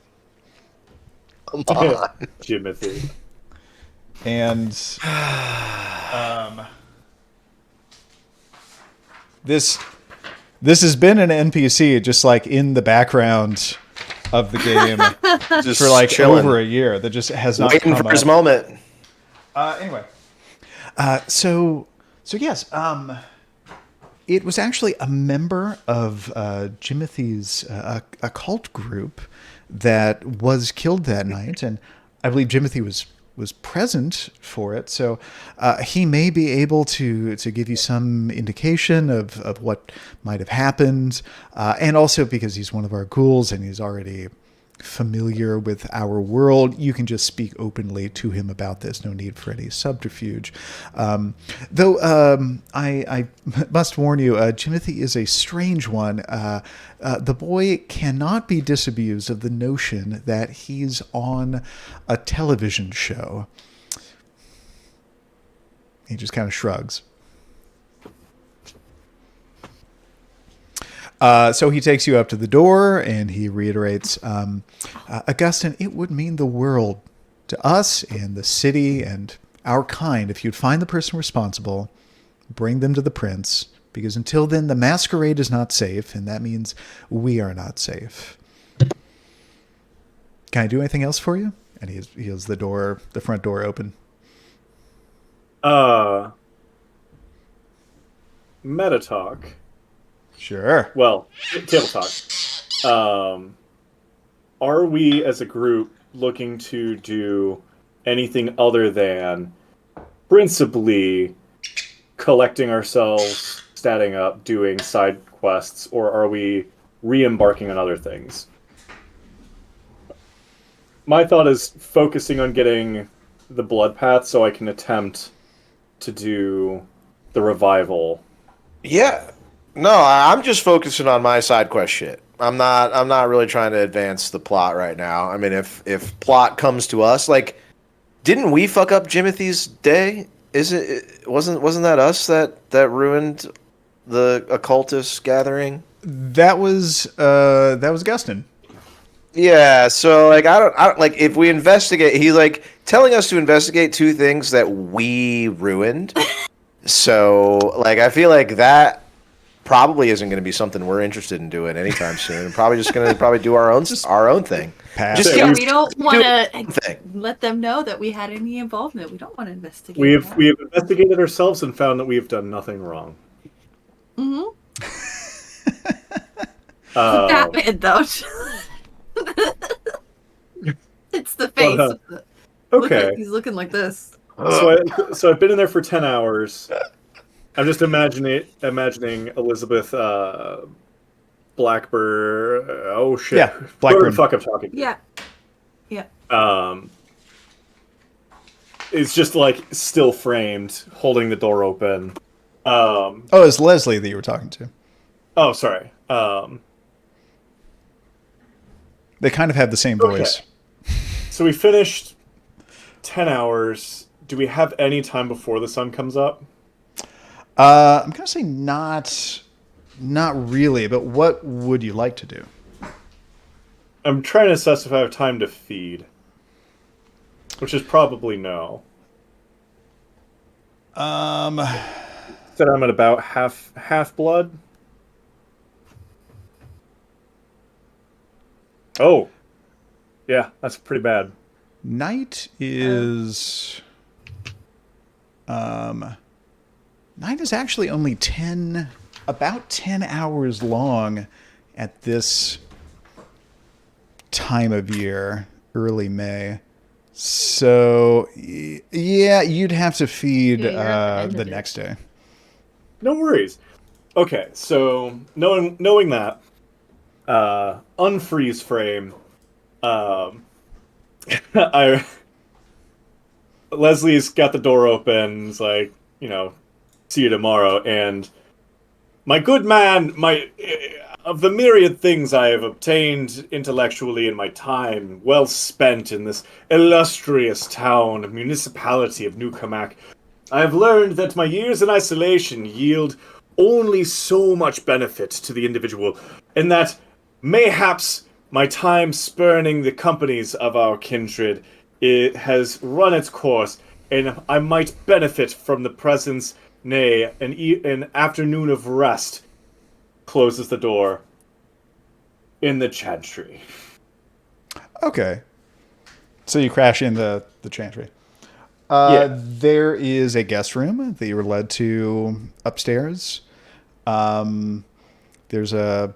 Come on. Jimothy. And this has been an NPC just like in the background of the game Just for like chilling. over a year. That just has not Waiting come for his up. moment. Anyway, so yes, it was actually a member of Jimothy's occult group that was killed that night, and I believe Jimothy was present for it, so he may be able to give you some indication of what might have happened, and also because he's one of our ghouls and he's already familiar with our world, you can just speak openly to him about this. No need for any subterfuge. Though I must warn you, Jimothy is a strange one. The boy cannot be disabused of the notion that he's on a television show. He just kind of shrugs. So he takes you up to the door and he reiterates, Augustyn, it would mean the world to us and the city and our kind if you'd find the person responsible, bring them to the prince, because until then the masquerade is not safe, and that means we are not safe. Can I do anything else for you? And he has the front door open. Meta talk. Sure. Well, table talk. Are we as a group looking to do anything other than principally collecting ourselves, statting up, doing side quests, or are we re-embarking on other things? My thought is focusing on getting the blood path so I can attempt to do the the revival. Yeah. No, I'm just focusing on my side quest shit. I'm not really trying to advance the plot right now. I mean, if plot comes to us, like, didn't we fuck up Jimothy's day? Wasn't that us that ruined the occultist gathering? That was Augustyn. Yeah, so like I don't like if we investigate. He's like telling us to investigate two things that we ruined. So like I feel like that probably isn't going to be something we're interested in doing anytime soon. And probably just going to do our own thing. Pass. Just Yeah, keep we don't want to thing. let them know that we had any involvement. We don't want to investigate. We have investigated ourselves and found that we have done nothing wrong. Mm-hmm. Uh, Batman, though. It's the face. okay. He's looking like this. So I've been in there for 10 hours. I'm just imagining Elizabeth Blackbird. Oh shit! Yeah, Blackbird. Whoever the fuck I'm talking. Yeah. It's just like still framed, holding the door open. Oh, it's Leslie that you were talking to. Oh, sorry. They kind of have the same voice. Okay. So we finished 10 hours. Do we have any time before the sun comes up? I'm gonna say not really. But what would you like to do? I'm trying to assess if I have time to feed, which is probably no. Said I'm at about half blood. Oh, yeah, that's pretty bad. Night is actually only about 10 hours long at this time of year, early May. So yeah, you'd have to feed the next day. No worries. Okay, so knowing that, unfreeze frame. Leslie's got the door open. It's like, see you tomorrow. And my good man, of the myriad things I have obtained intellectually in my time well spent in this illustrious town, municipality of New Cammack, I have learned that my years in isolation yield only so much benefit to the individual, and that mayhaps my time spurning the companies of our kindred, it has run its course, and I might benefit from the presence, nay, an afternoon of rest. Closes the door in the chantry. Okay. So you crash into the chantry. Yeah. There is a guest room that you were led to upstairs. There's a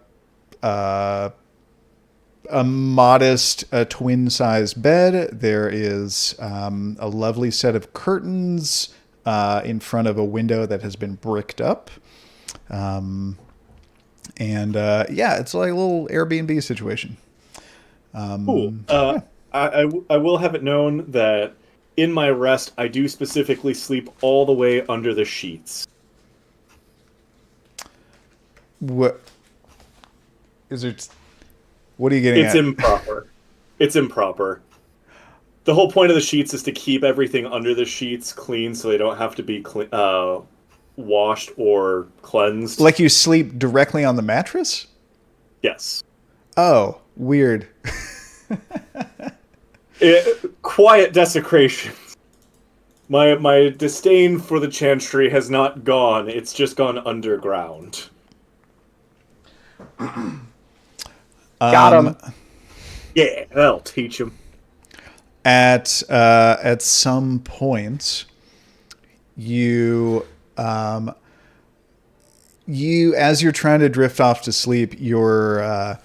modest twin-sized bed. There is a lovely set of curtains in front of a window that has been bricked up. And it's like a little Airbnb situation. Cool. I will have it known that in my rest, I do specifically sleep all the way under the sheets. What is it? What are you getting It's at? improper. It's improper. The whole point of the sheets is to keep everything under the sheets clean so they don't have to be washed or cleansed. Like you sleep directly on the mattress? Yes. Oh, weird. Quiet desecration. My disdain for the chantry has not gone. It's just gone underground. Got him. Yeah, that'll teach him. At some point, you as you're trying to drift off to sleep, you're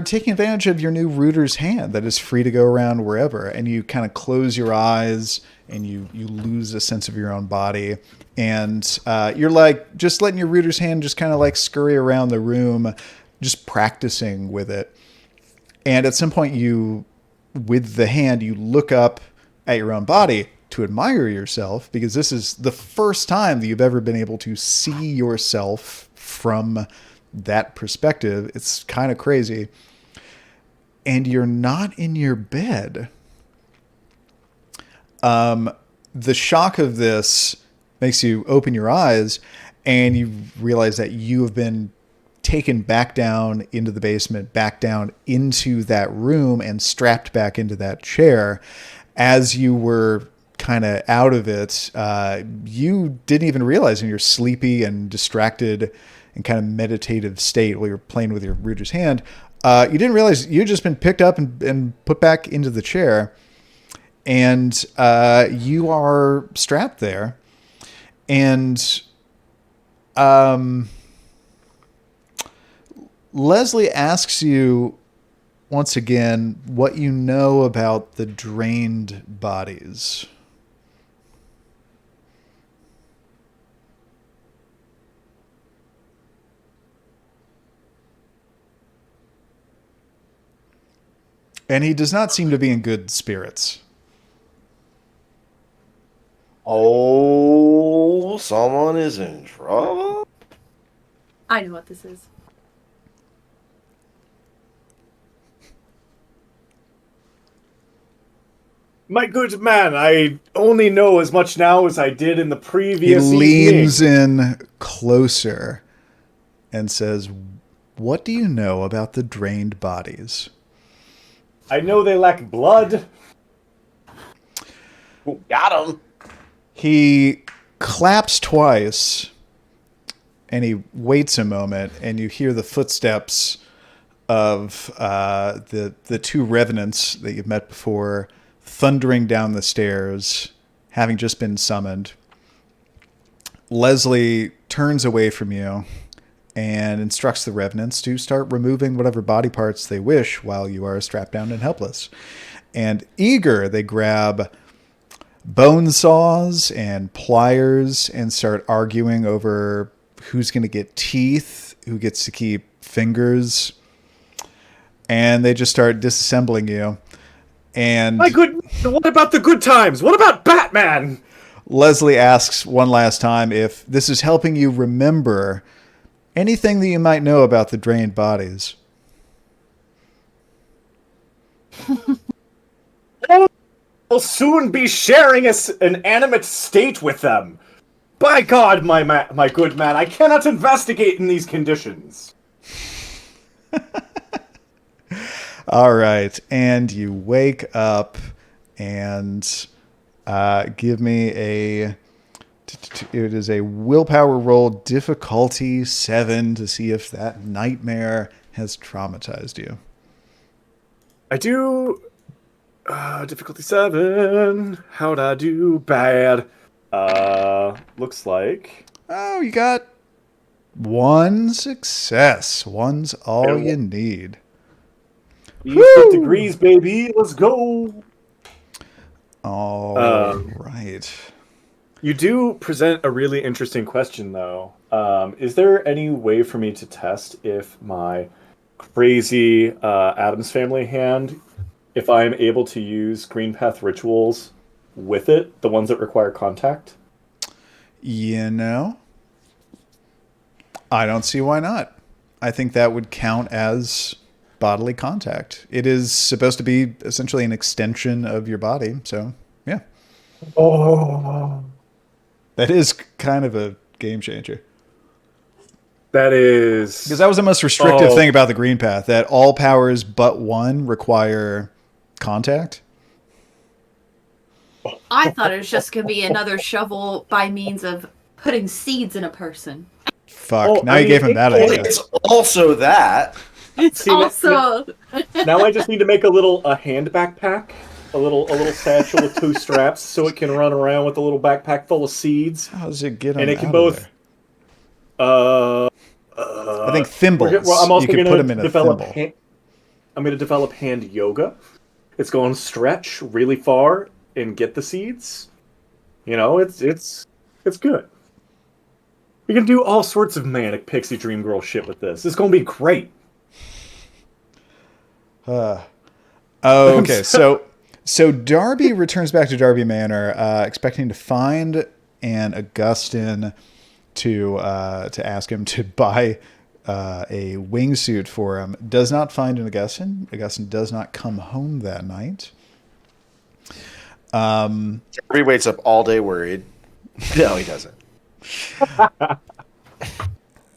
taking advantage of your new router's hand that is free to go around wherever, and you kind of close your eyes and you lose a sense of your own body, and you're like just letting your router's hand just kind of like scurry around the room, just practicing with it. And at some point with the hand, you look up at your own body to admire yourself, because this is the first time that you've ever been able to see yourself from that perspective. It's kind of crazy. And you're not in your bed. The shock of this makes you open your eyes, and you realize that you have been taken back down into the basement, back down into that room, and strapped back into that chair. As you were kind of out of it, you didn't even realize in your sleepy and distracted and kind of meditative state while you're playing with your Brujah's hand, you didn't realize you'd just been picked up and put back into the chair. And you are strapped there. And Leslie asks you once again what you know about the drained bodies. And he does not seem to be in good spirits. Oh, someone is in trouble? I know what this is. My good man, I only know as much now as I did in the previous He leans evening. in closer and says, "What do you know about the drained bodies?" I know they lack blood. Got him. He claps twice, and he waits a moment, and you hear the footsteps of the two revenants that you've met before thundering down the stairs, having just been summoned. Leslie turns away from you and instructs the revenants to start removing whatever body parts they wish while you are strapped down and helpless. And eager, they grab bone saws and pliers and start arguing over who's going to get teeth, who gets to keep fingers. And they just start disassembling you. And My good, what about the good times? What about Batman? Leslie asks one last time if this is helping you remember anything that you might know about the drained bodies. I'll soon be sharing an animate state with them. By God, my good man, I cannot investigate in these conditions. All right, and you wake up and give me a... It is a willpower roll, difficulty 7, to see if that nightmare has traumatized you. I do... difficulty 7. How'd I do? Bad. Looks like... Oh, you got one success. One's all you need. These degrees, baby. Let's go. All right. You do present a really interesting question, though. Is there any way for me to test if my crazy Addams Family hand, if I'm able to use Green Path rituals with it, the ones that require contact? You know, I don't see why not. I think that would count as bodily contact. It is supposed to be essentially an extension of your body, so yeah. Oh, That is kind of a game changer. that is... Because that was the most restrictive thing about the Green Path, that all powers but one require contact. I thought it was just going to be another shovel by means of putting seeds in a person. Fuck, now you gave him that idea. It's also that. It's See, also... Now I just need to make a hand backpack, a little satchel with 2 straps, so it can run around with a little backpack full of seeds. How does it get on And it can out both. of there? I think thimbles. I'm also you could going put them in to a develop. thimble. I'm going to develop hand yoga. It's going to stretch really far and get the seeds. You know, it's good. We can do all sorts of manic pixie dream girl shit with this. It's going to be great. Okay. So So Darby returns back to Darby Manor, expecting to find an Augustyn to ask him to buy a wingsuit for him. Does not find an Augustyn. Augustyn does not come home that night. Darby waits up all day worried. No, he doesn't.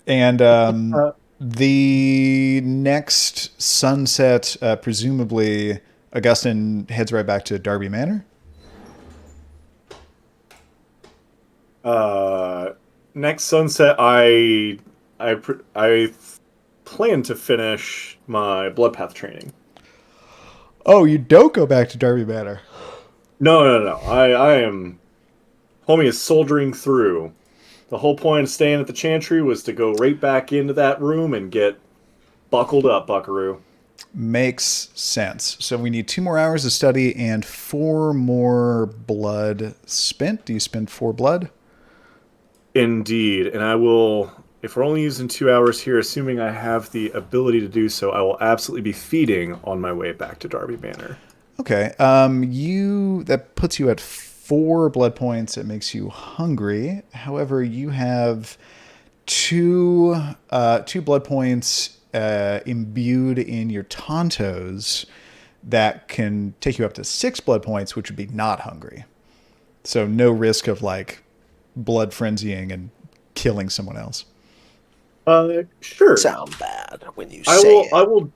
And the next sunset, presumably, Augustyn heads right back to Darby Manor. Next sunset, I plan to finish my bloodpath training. Oh, you don't go back to Darby Manor. No. I am. Homie is soldiering through. The whole point of staying at the Chantry was to go right back into that room and get buckled up, buckaroo. Makes sense. So we need 2 more hours of study and 4 more blood spent. Do you spend 4 blood? Indeed. And I will, if we're only using 2 hours here, assuming I have the ability to do so, I will absolutely be feeding on my way back to Darby Manor. Okay. That puts you at 4 blood points. It makes you hungry. However, you have 2 blood points imbued in your Tontos that can take you up to 6 blood points, which would be not hungry. So no risk of like blood frenzying and killing someone else. Sure. Sound bad when you say it. I will.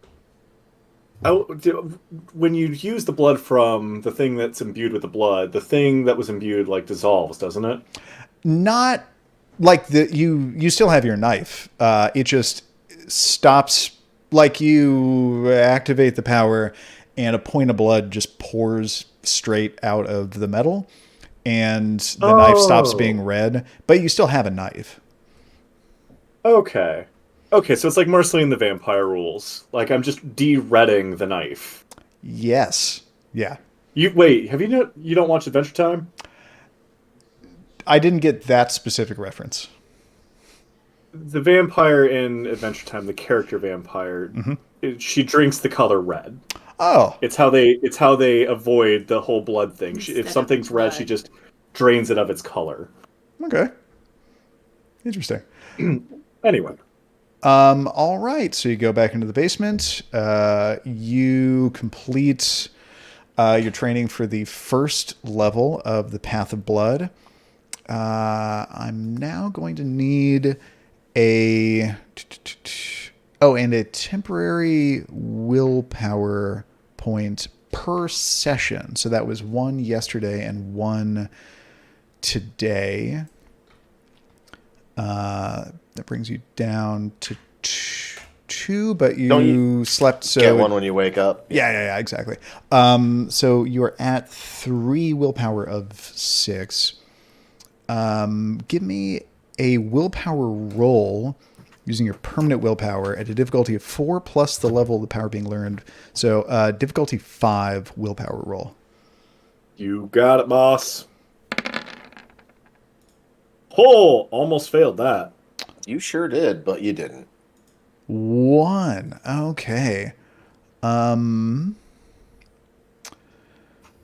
When you use the blood from the thing that's imbued with the blood, the thing that was imbued like dissolves, doesn't it? Not like you still have your knife. It just stops. Like you activate the power, and a point of blood just pours straight out of the metal, and the knife stops being red. But you still have a knife. Okay, so it's like Marceline the Vampire rules. Like I'm just de-redding the knife. Yes. Yeah. You don't watch Adventure Time? I didn't get that specific reference. The vampire in Adventure Time, the character vampire, she drinks the color red. Oh. It's how they avoid the whole blood thing. If something's red, she just drains it of its color. Okay. Interesting. Anyway. All right. So you go back into the basement. You complete your training for the first level of the Path of Blood. I'm now going to need and a temporary willpower point per session. So that was 1 yesterday and 1 today. That brings you down to 2, but you slept, so get 1 when you wake up. Yeah, exactly. So you're at 3 willpower of 6. Give me a willpower roll using your permanent willpower at a difficulty of 4 plus the level of the power being learned. So difficulty 5 willpower roll. You got it, boss. Oh, almost failed that. You sure did, but you didn't. 1. Okay.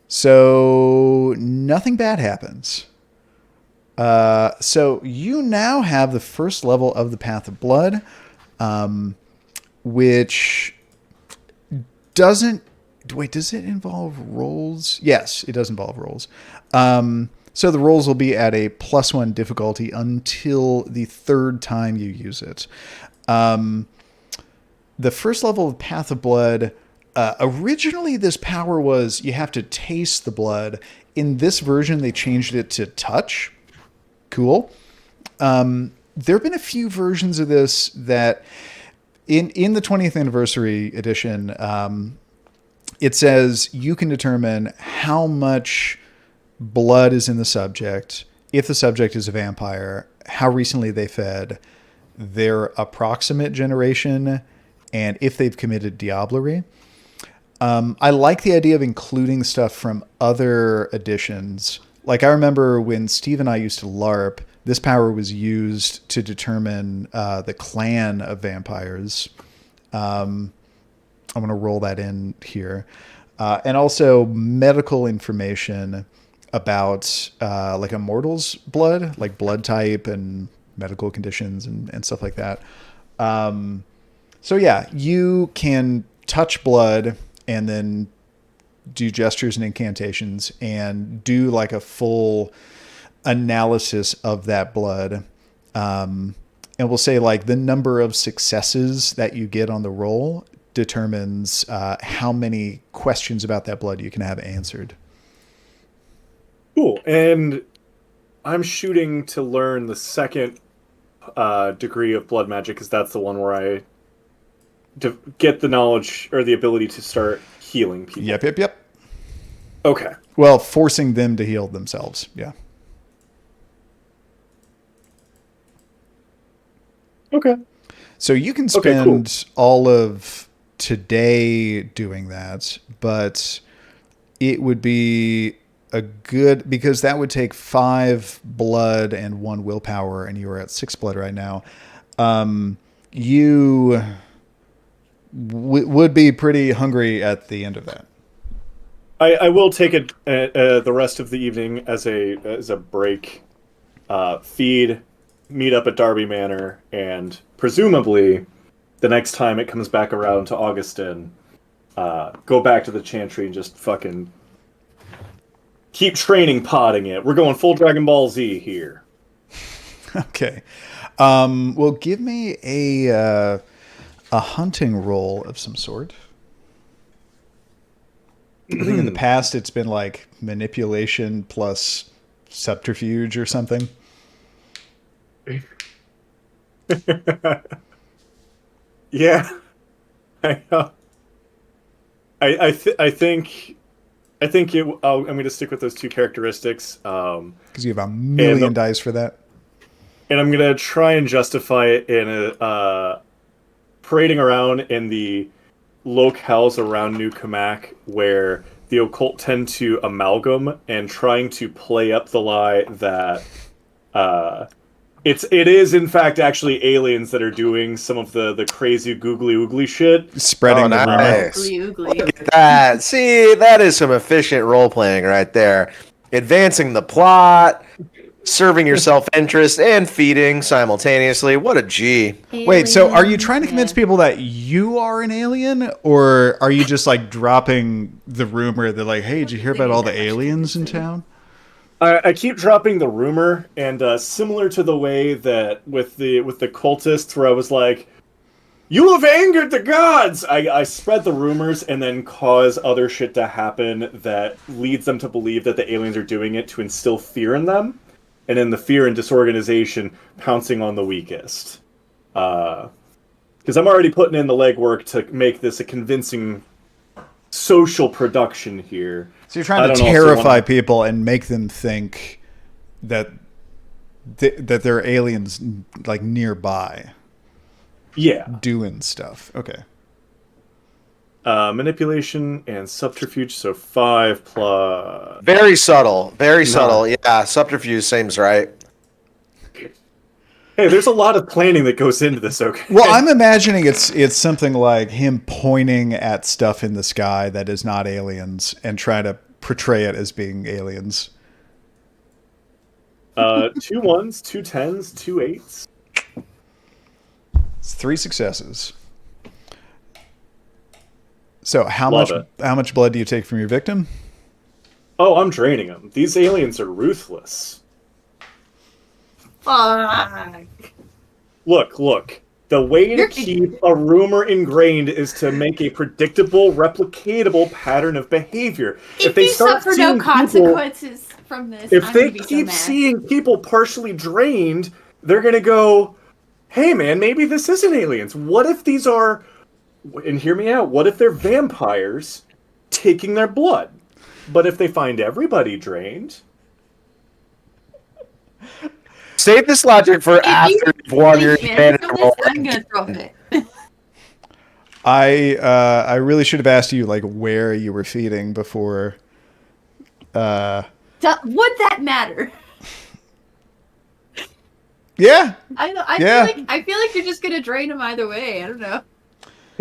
So nothing bad happens. So you now have the first level of the Path of Blood, which doesn't... Wait, does it involve rolls? Yes, it does involve rolls. So the rolls will be at a +1 difficulty until the 3rd time you use it. The first level of Path of Blood, originally this power was you have to taste the blood. In this version, they changed it to touch. Cool. There have been a few versions of this that in the 20th anniversary edition, it says you can determine how much blood is in the subject, if the subject is a vampire, how recently they fed, their approximate generation, and if they've committed diablerie. I like the idea of including stuff from other editions. Like I remember when Steve and I used to LARP, this power was used to determine the clan of vampires. I'm going to roll that in here. and also medical information about like a mortal's blood, like blood type and medical conditions and stuff like that. So yeah, you can touch blood and then do gestures and incantations and do like a full analysis of that blood. And we'll say like the number of successes that you get on the roll determines how many questions about that blood you can have answered. Cool. And I'm shooting to learn the second degree of blood magic, because that's the one where I get the knowledge or the ability to start healing people. Yep. Okay. Well, forcing them to heal themselves. Yeah. Okay. So you can spend all of today doing that, but it would be a good, because that would take 5 blood and 1 willpower, and you are at 6 blood right now. You would be pretty hungry at the end of that. I will take it the rest of the evening as a break, feed, meet up at Darby Manor, and presumably the next time it comes back around to Augustyn, go back to the Chantry and just fucking keep training podding it. We're going full Dragon Ball Z here. Okay. Well, give me a hunting roll of some sort. I think in the past it's been like manipulation plus subterfuge or something. Yeah. I think I'm going to stick with those 2 characteristics. Because you have a million dice for that. And I'm going to try and justify it in parading around in the locales around New Cammack where the occult tend to amalgam, and trying to play up the lie that it is in fact actually aliens that are doing some of the crazy googly oogly shit. Spreading the nice. Oogly. Look at that. See, that is some efficient role playing right there. Advancing the plot, serving your self-interest, and feeding simultaneously. What a G. Wait, so are you trying to convince people that you are an alien, or are you just like dropping the rumor that like, hey, did you hear about all the aliens in town? I keep dropping the rumor, and similar to the way that with the cultists, where I was like, "You have angered the gods," I spread the rumors and then cause other shit to happen that leads them to believe that the aliens are doing it to instill fear in them, and in the fear and disorganization, pouncing on the weakest. Because I'm already putting in the legwork to make this a convincing social production here. So you're trying to terrify people and make them think that that there are aliens like nearby. Yeah. Doing stuff. Okay. Manipulation and subterfuge, so 5 plus... Very subtle. Very subtle. Yeah, subterfuge seems right. Hey, there's a lot of planning that goes into this, okay? Well, I'm imagining it's something like him pointing at stuff in the sky that is not aliens and trying to portray it as being aliens. 2 1s, 2 10s, 2 8s. It's 3 successes. So how much blood do you take from your victim? Oh, I'm draining them. These aliens are ruthless. Fuck. Look. The way to keep a rumor ingrained is to make a predictable, replicatable pattern of behavior. If they suffer no consequences from this, if they keep seeing people partially drained, they're gonna go, "Hey, man, maybe this isn't aliens. What if these are?" And hear me out. What if they're vampires taking their blood? But if they find everybody drained, save this logic for after you've won your advantage roll. I'm gonna throw it. I really should have asked you like where you were feeding before. Would that matter? Yeah. I feel like you're just gonna drain them either way. I don't know.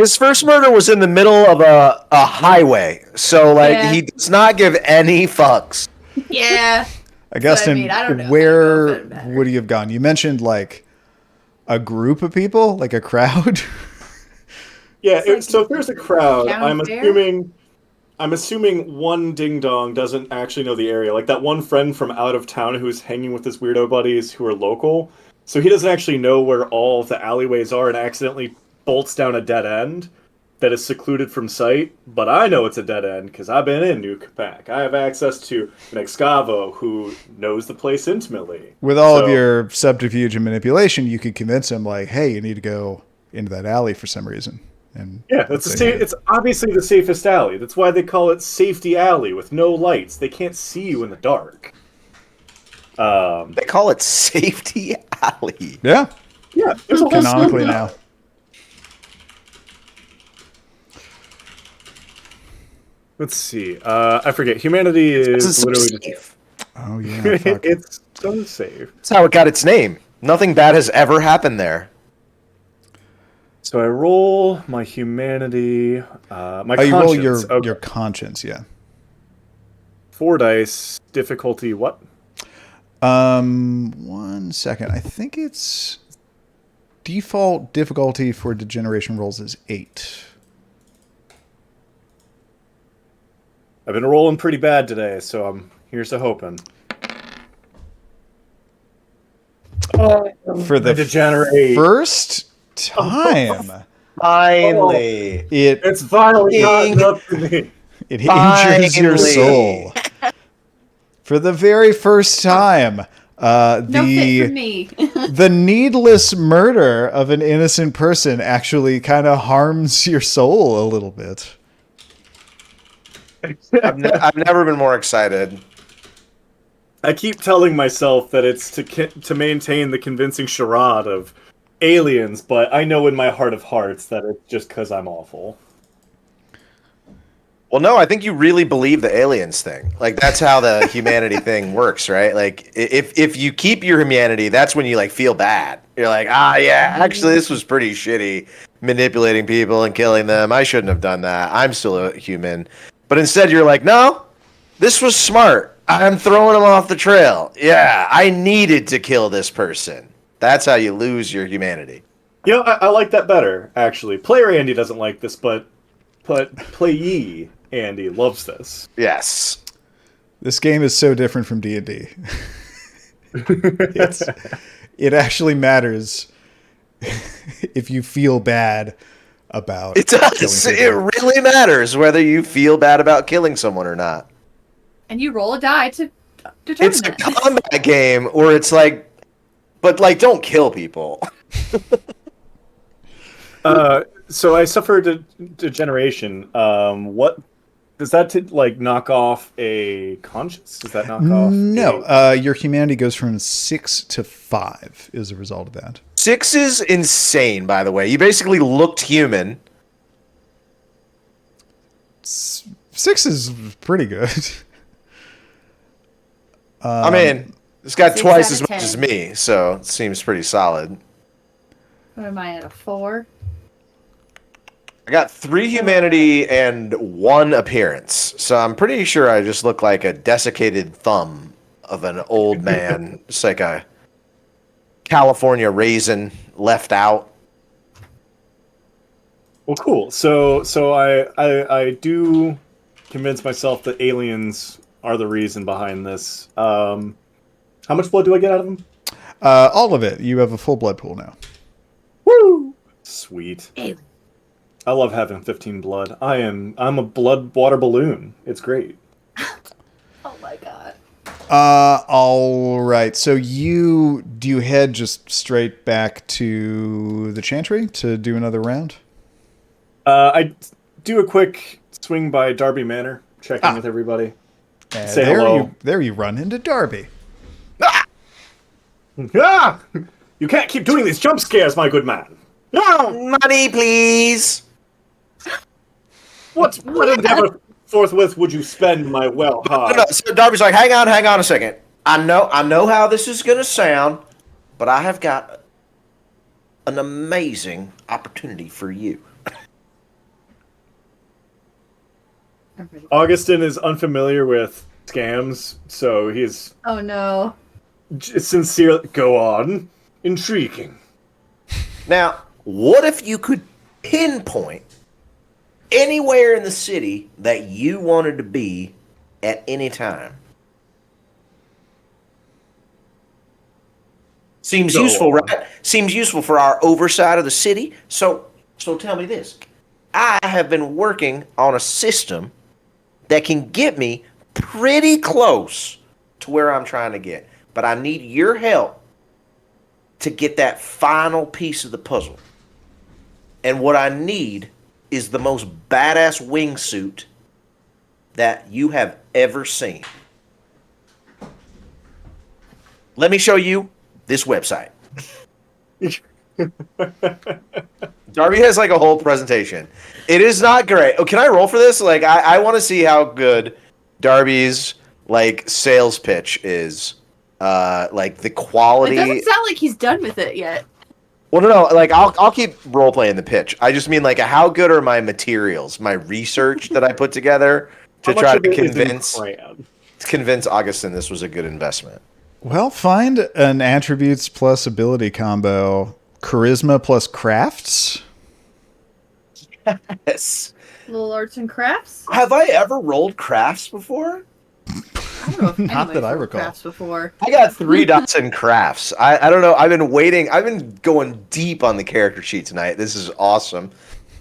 His first murder was in the middle of a highway, so Yeah. he does not give any fucks. Yeah. Augustyn, I don't know. where would you have gone? You mentioned like a group of people, like a crowd. Yeah, It's so if there's a crowd, Town fair? I'm assuming one ding dong doesn't actually know the area. Like that one friend from out of town who's hanging with his weirdo buddies who are local. So he doesn't actually know where all of the alleyways are and accidentally bolts down a dead end that is secluded from sight. But I know it's a dead end because I've been in New Cammack. I have access to an Excavo who knows the place intimately. With all of So- your subterfuge and manipulation, you could convince him, like, "Hey, you need to go into that alley for some reason." And Yeah, it's obviously the safest alley. That's why they call it Safety Alley with no lights. They can't see you in the dark. They call it Safety Alley. yeah, Yeah, there's a whole canonically story now. about it. Let's see. I forget. Humanity This is is so literally just... safe. Oh yeah, fuck. It's so safe. That's how it got its name. Nothing bad has ever happened there. So I roll my humanity. My Oh, you roll your conscience. Okay. your conscience, yeah. 4 dice. Difficulty what? 1 second. I think it's default difficulty for degeneration rolls is 8. I've been rolling pretty bad today, so here's to hoping. For the degenerate. first time, Finally. It's finally Ding. gotten up to me. it injures your Finally. soul. For the very first time, No fit for the me. the needless murder of an innocent person actually kind of harms your soul a little bit. I've never been more excited. I keep telling myself that it's to maintain the convincing charade of aliens, but I know in my heart of hearts that it's just because I'm awful. Well, no, I think you really believe the aliens thing. Like that's how the humanity thing works, right? Like if you keep your humanity, that's when you like feel bad. You're like, yeah, actually this was pretty shitty, manipulating people and killing them. I shouldn't have done that. I'm still a human. But instead you're like, no, this was smart. I'm throwing him off the trail. Yeah, I needed to kill this person. That's how you lose your humanity. You know, I like that better, actually. Player Andy doesn't like this, but playee Andy loves this. Yes. This game is so different from D&D. It actually matters if you feel bad about It does. killing It people. really matters whether you feel bad about killing someone or not. And you roll a die to determine It's a that. combat game where it's like, but like, don't kill people. So I suffered degeneration. What does that like knock off a conscience? Does that knock off? No, your humanity goes from 6 to 5 as a result of that. 6 is insane, by the way. You basically looked human. 6 is pretty good. I mean, it's got 6 twice out as of much 10. as me, so it seems pretty solid. What am I at, a 4? I got 3 humanity and 1 appearance, so I'm pretty sure I just look like a desiccated thumb of an old man, just like a California raisin left out. Well, cool. So I do convince myself that aliens are the reason behind this. How much blood do I get out of them? All of it. You have a full blood pool now. Woo! Sweet. Alien. I love having 15 blood. I'm a blood water balloon. It's great. Oh my god. All right. So do you head just straight back to the Chantry to do another round? I do a quick swing by Darby Manor, check in with everybody. And Say hello. There you run into Darby. Ah! You can't keep doing these jump scares, my good man. No! Money, please. What endeavor forthwith would you spend, my well heart? No, so Darby's like, hang on a second. I know how this is gonna sound, but I have got an amazing opportunity for you. Augustyn is unfamiliar with scams, so he's Oh no. sincere. Go on. Intriguing. Now, what if you could pinpoint anywhere in the city that you wanted to be at any time? Seems Go useful, on. right? Seems useful for our oversight of the city. So tell me this. I have been working on a system that can get me pretty close to where I'm trying to get. But I need your help to get that final piece of the puzzle. And what I need is the most badass wingsuit that you have ever seen. Let me show you this website. Darby has like a whole presentation. It is not great. Oh, can I roll for this? Like, I want to see how good Darby's like sales pitch is. Like the quality. It doesn't sound like he's done with it yet. Well, no. Like, I'll keep role playing the pitch. I just mean like, how good are my materials, my research that I put together to try to convince Augustyn this was a good investment. Well, find an attributes plus ability combo. Charisma plus crafts. Yes. Little arts and crafts. Have I ever rolled crafts before? I don't know if Not that I rolled recall. crafts before. I got 3 dots in crafts. I don't know. I've been waiting. I've been going deep on the character sheet tonight. This is awesome.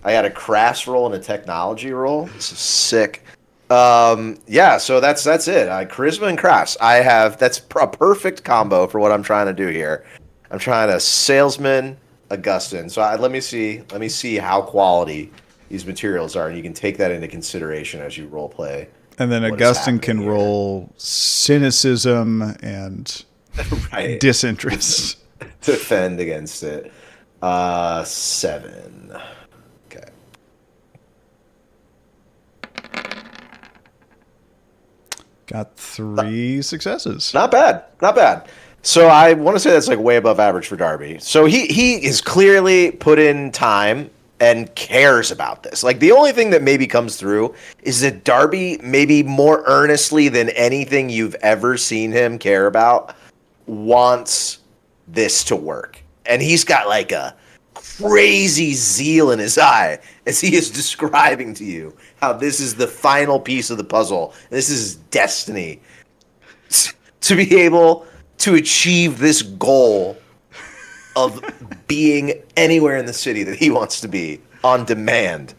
I got a crafts roll and a technology roll. This is sick. Yeah, so that's it. Charisma and crafts. That's a perfect combo for what I'm trying to do here. I'm trying to salesman Augustyn. So let me see how quality these materials are, and you can take that into consideration as you role play. And then Augustyn can roll cynicism and right. disinterest. Defend against it. 7. Okay. Got 3 successes. Not bad. Not bad. So I want to say that's like way above average for Darby. So he is clearly put in time and cares about this. Like, the only thing that maybe comes through is that Darby, maybe more earnestly than anything you've ever seen him care about, wants this to work. And he's got like a crazy zeal in his eye as he is describing to you how this is the final piece of the puzzle. This is destiny. To be able to achieve this goal of being anywhere in the city that he wants to be on demand.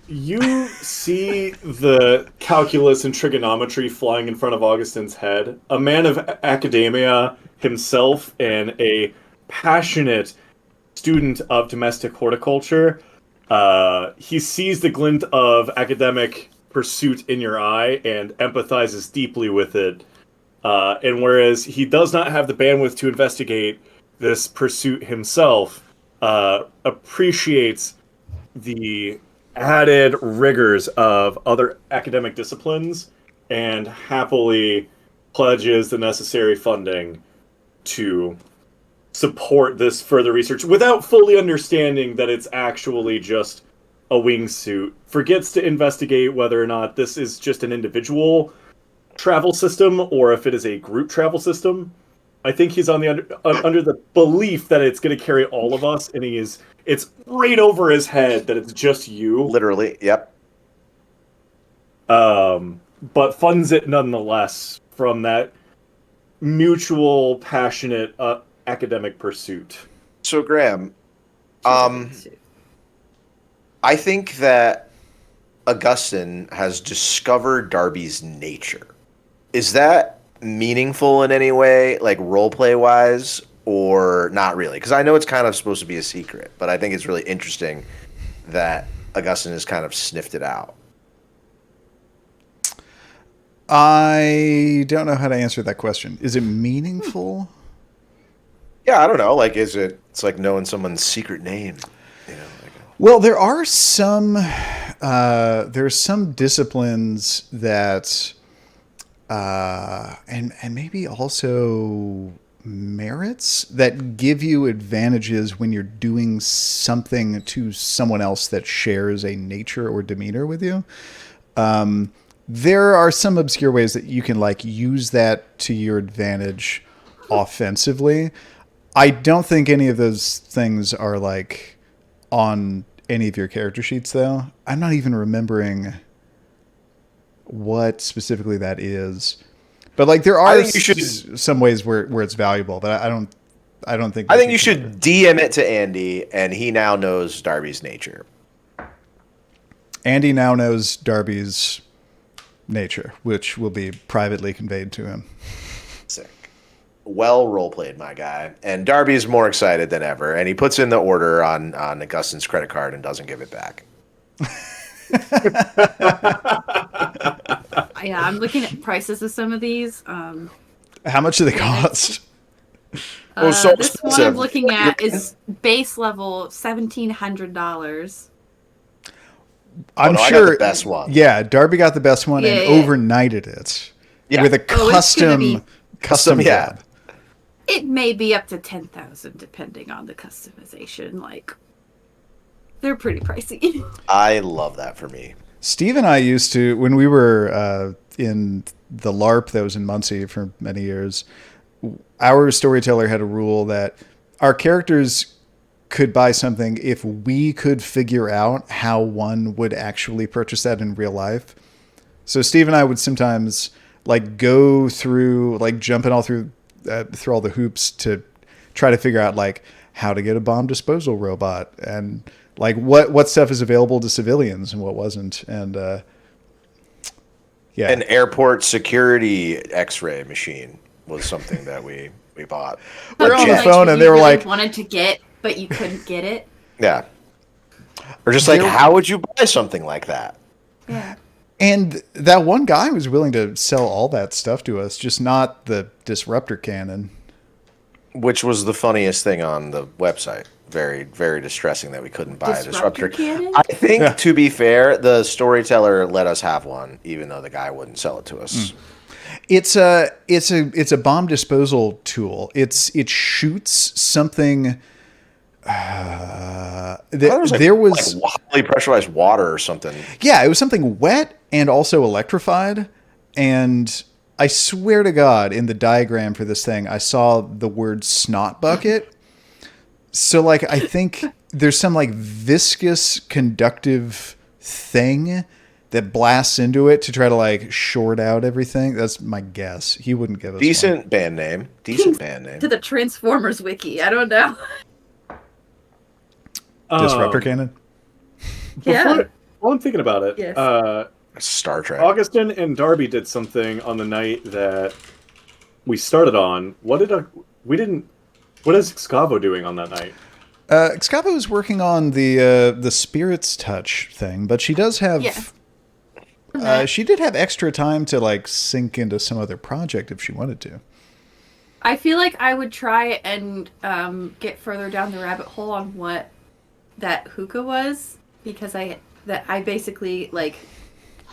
You see the calculus and trigonometry flying in front of Augustyn's head. A man of academia himself and a passionate student of domestic horticulture. He sees the glint of academic pursuit in your eye and empathizes deeply with it. And whereas he does not have the bandwidth to investigate this pursuit himself, appreciates the added rigors of other academic disciplines and happily pledges the necessary funding to support this further research without fully understanding that it's actually just a wingsuit. Forgets to investigate whether or not this is just an individual travel system or if it is a group travel system. I think he's on the under the belief that it's going to carry all of us, and it's right over his head that it's just you. Literally, yep. But funds it nonetheless from that mutual, passionate academic pursuit. So, Graham, I think that Augustyn has discovered Darby's nature. Is that meaningful in any way, like roleplay wise, or not really? Because I know it's kind of supposed to be a secret, but I think it's really interesting that Augustyn has kind of sniffed it out. I don't know how to answer that question. Is it meaningful? Yeah, I don't know. Like, it's like knowing someone's secret name, you know? Well, there are some disciplines that, and maybe also merits that give you advantages when you're doing something to someone else that shares a nature or demeanor with you. There are some obscure ways that you can like use that to your advantage offensively. I don't think any of those things are like on any of your character sheets, though. I'm not even remembering what specifically that is. But like there are some ways where it's valuable, but I don't think. I think you should DM it to Andy, and he now knows Darby's nature. Andy now knows Darby's nature, which will be privately conveyed to him. Sick. Well role played, my guy. And Darby is more excited than ever, and he puts in the order on Augustyn's credit card and doesn't give it back. Yeah, I'm looking at prices of some of these. How much do they cost? This one I'm looking at is base level $1,700. I'm I sure got the best one. Yeah, Darby got the best one and overnighted it with a custom job. It may be up to 10,000 depending on the customization. Like, they're pretty pricey. I love that for me. Steve and I used to, when we were in the LARP that was in Muncie for many years, our storyteller had a rule that our characters could buy something if we could figure out how one would actually purchase that in real life. So Steve and I would sometimes like go through, like jumping all through all the hoops to try to figure out like how to get a bomb disposal robot and like what stuff is available to civilians and what wasn't. And an airport security X-ray machine was something that we bought. We were on the phone and they were like, wanted to get, but you couldn't get it. Yeah. Or just like, how would you buy something like that? Yeah. And that one guy was willing to sell all that stuff to us, just not the disruptor cannon. Which was the funniest thing on the website. Very, very distressing that we couldn't buy a disruptor cannon. I think, to be fair, the storyteller let us have one, even though the guy wouldn't sell it to us. It's a bomb disposal tool. It shoots something. There was like highly pressurized water or something. Yeah, it was something wet and also electrified. And I swear to God, in the diagram for this thing, I saw the word snot bucket. So like, I think there's some like viscous conductive thing that blasts into it to try to like short out everything. That's my guess. He wouldn't give us decent band name. Decent band name. To the Transformers wiki. I don't know. Disruptor cannon? Yeah. While I'm thinking about it, yes. Star Trek. Augustyn and Darby did something on the night that we started on. What is Excavo doing on that night? Excavo is working on the Spirit's Touch thing, but she does have she did have extra time to like sink into some other project if she wanted to. I feel like I would try and get further down the rabbit hole on what that hookah was, because I basically like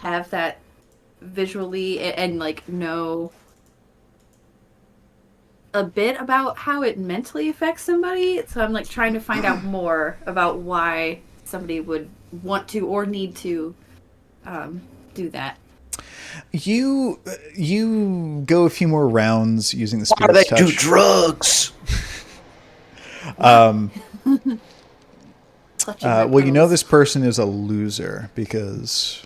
have that visually and like know a bit about how it mentally affects somebody. So I'm like trying to find out more about why somebody would want to or need to do that. You go a few more rounds using the Spirit's Touch. Why do they do drugs? Well, you know this person is a loser because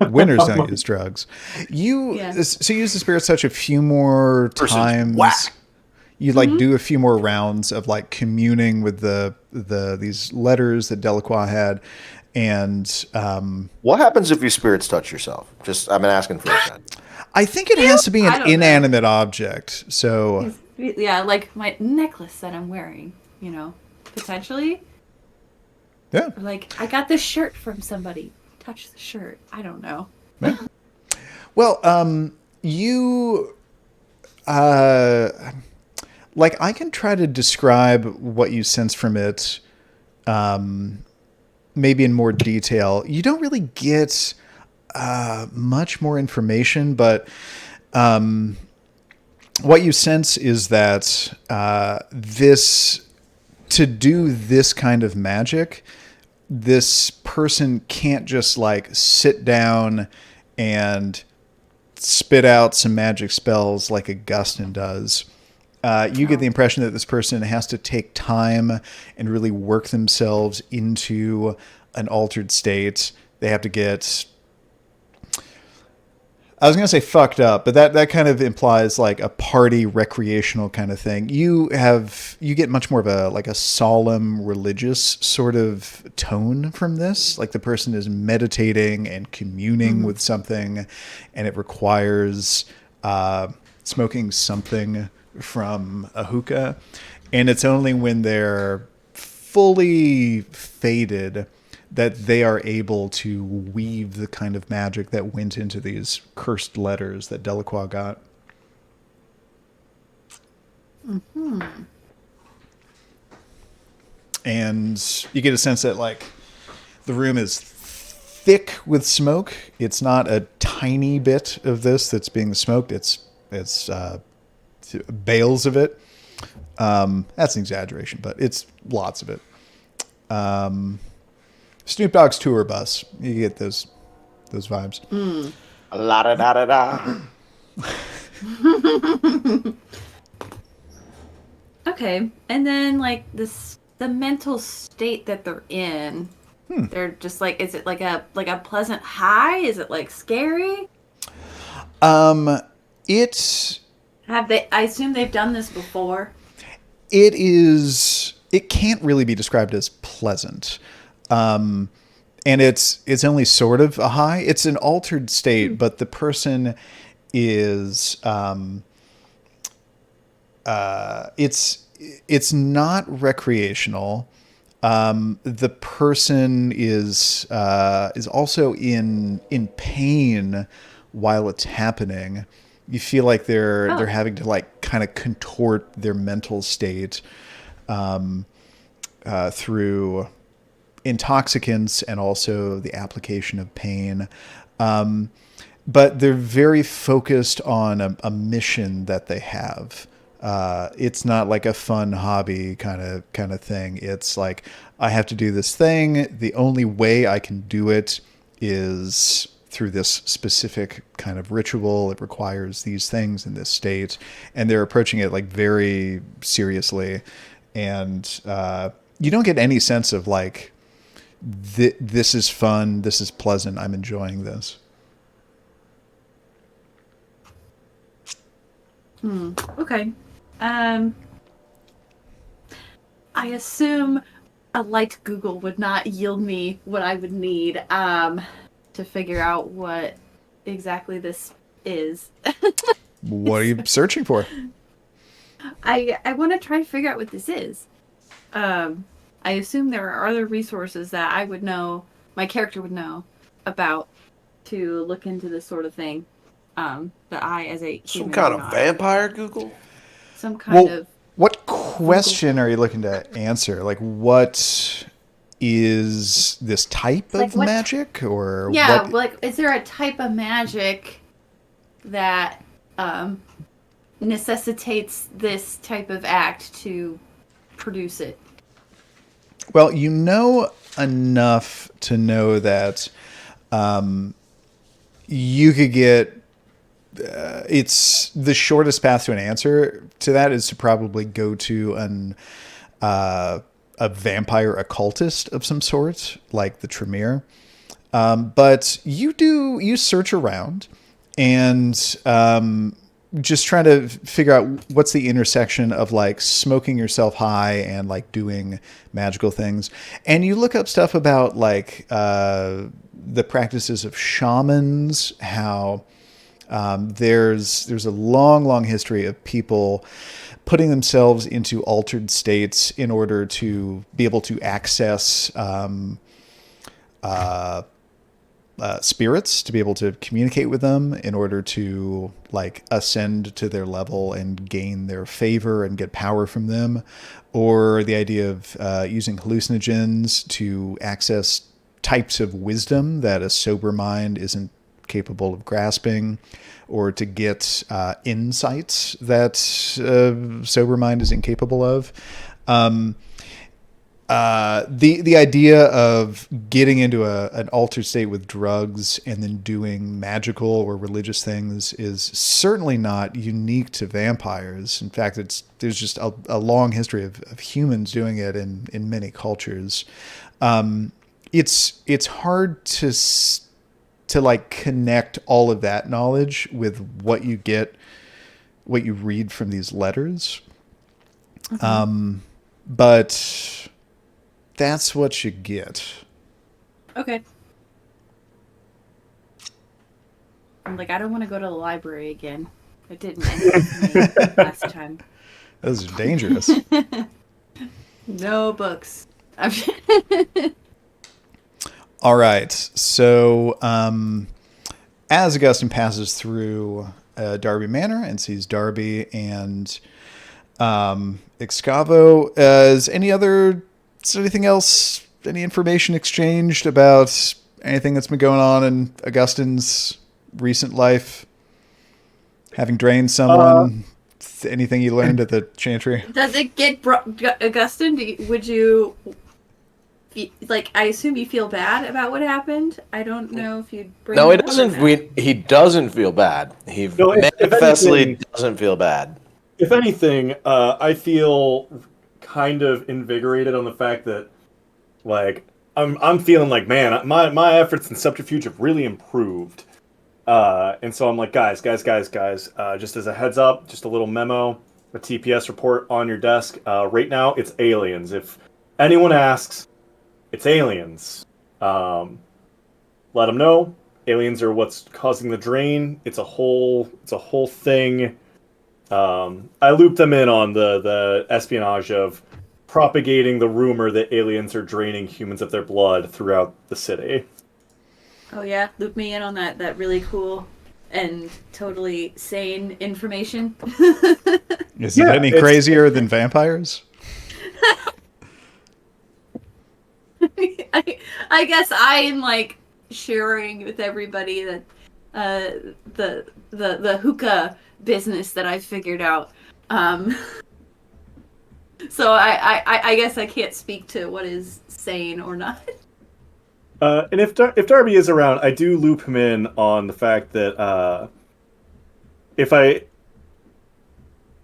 winners don't use drugs. So you use the Spirit's Touch a few more times. Whack. You like do a few more rounds of like communing with these letters that Delacroix had, and what happens if you Spirits Touch yourself? Just I'm asking for a friend. I think it has to be an inanimate object. So yeah, like my necklace that I'm wearing, potentially. Yeah. Or like I got this shirt from somebody. Touch the shirt. I don't know. Yeah. Well, you like I can try to describe what you sense from it maybe in more detail. You don't really get much more information, but what you sense is that to do this kind of magic, this person can't just like sit down and spit out some magic spells like Augustyn does. You get the impression that this person has to take time and really work themselves into an altered state. They have to get, I was going to say fucked up, but that kind of implies like a party recreational kind of thing. You get much more of a solemn religious sort of tone from this. Like the person is meditating and communing with something, and it requires smoking something from a hookah. And it's only when they're fully faded that they are able to weave the kind of magic that went into these cursed letters that Delacroix got. Mm-hmm. And you get a sense that like the room is thick with smoke. It's not a tiny bit of this that's being smoked. It's bales of it. That's an exaggeration, but it's lots of it. Snoop Dogg's tour bus. You get those vibes. La da da da da. Okay, and then like the mental state that they're in. They're just like, is it like a pleasant high? Is it like scary? It's Have they? I assume they've done this before. It is. It can't really be described as pleasant, and it's only sort of a high. It's an altered state, but the person is. It's not recreational. The person is also in pain while it's happening. You feel like they're having to like kind of contort their mental state through intoxicants and also the application of pain. But they're very focused on a mission that they have. It's not like a fun hobby kind of thing. It's like, I have to do this thing. The only way I can do it is through this specific kind of ritual. It requires these things in this state, and they're approaching it like very seriously. And you don't get any sense of like, this is fun. This is pleasant. I'm enjoying this. Okay. I assume a light Google would not yield me what I would need to figure out what exactly this is. What are you searching for? I want to try to figure out what this is. I assume there are other resources that I would know, my character would know about to look into this sort of thing. That I, as a Some human, kind do of not. vampire Google? Some kind of. What question are you looking to answer? Like, what is this type Like of what- magic, or Yeah, what? like, is there a type of magic that necessitates this type of act to produce it? Well, you know enough to know that you could get. It's the shortest path to an answer to that is to probably go to a vampire occultist of some sort, like the Tremere. But you search around and just trying to figure out what's the intersection of like smoking yourself high and like doing magical things. And you look up stuff about like the practices of shamans, how there's a long history of people putting themselves into altered states in order to be able to access spirits, to be able to communicate with them in order to like ascend to their level and gain their favor and get power from them, or the idea of using hallucinogens to access types of wisdom that a sober mind isn't capable of grasping, or to get insights that sober mind is incapable of. the idea of getting into an altered state with drugs and then doing magical or religious things is certainly not unique to vampires. In fact, there's just a long history of humans doing it in many cultures. It's hard to like connect all of that knowledge with what you read from these letters. Mm-hmm. But that's what you get. Okay. I'm like, I don't want to go to the library again. It didn't end well for me last time. Those are dangerous. No books. All right. So, as Augustyn passes through Darby Manor and sees Darby and Excavo, is anything else, any information exchanged about anything that's been going on in Augustyn's recent life? Having drained someone? Anything you learned at the chantry? Does it get Augustyn? Would you like? I assume you feel bad about what happened. I don't know if you'd bring. No, he it up or doesn't. not. He doesn't feel bad. He No, if manifestly anything- doesn't feel bad. If anything, I feel kind of invigorated on the fact that, like, I'm feeling like, man, my efforts in subterfuge have really improved. And so I'm like, guys, just as a heads up, just a little memo, a TPS report on your desk. Right now, it's aliens. If anyone asks, it's aliens. Let them know. Aliens are what's causing the drain. It's a whole thing. I looped them in on the espionage of propagating the rumor that aliens are draining humans of their blood throughout the city. Oh yeah, loop me in on that really cool and totally sane information. Is it any crazier than vampires? I guess I am like sharing with everybody that the hookah business that I figured out. So I guess I can't speak to what is sane or not. And if Darby is around, I do loop him in on the fact that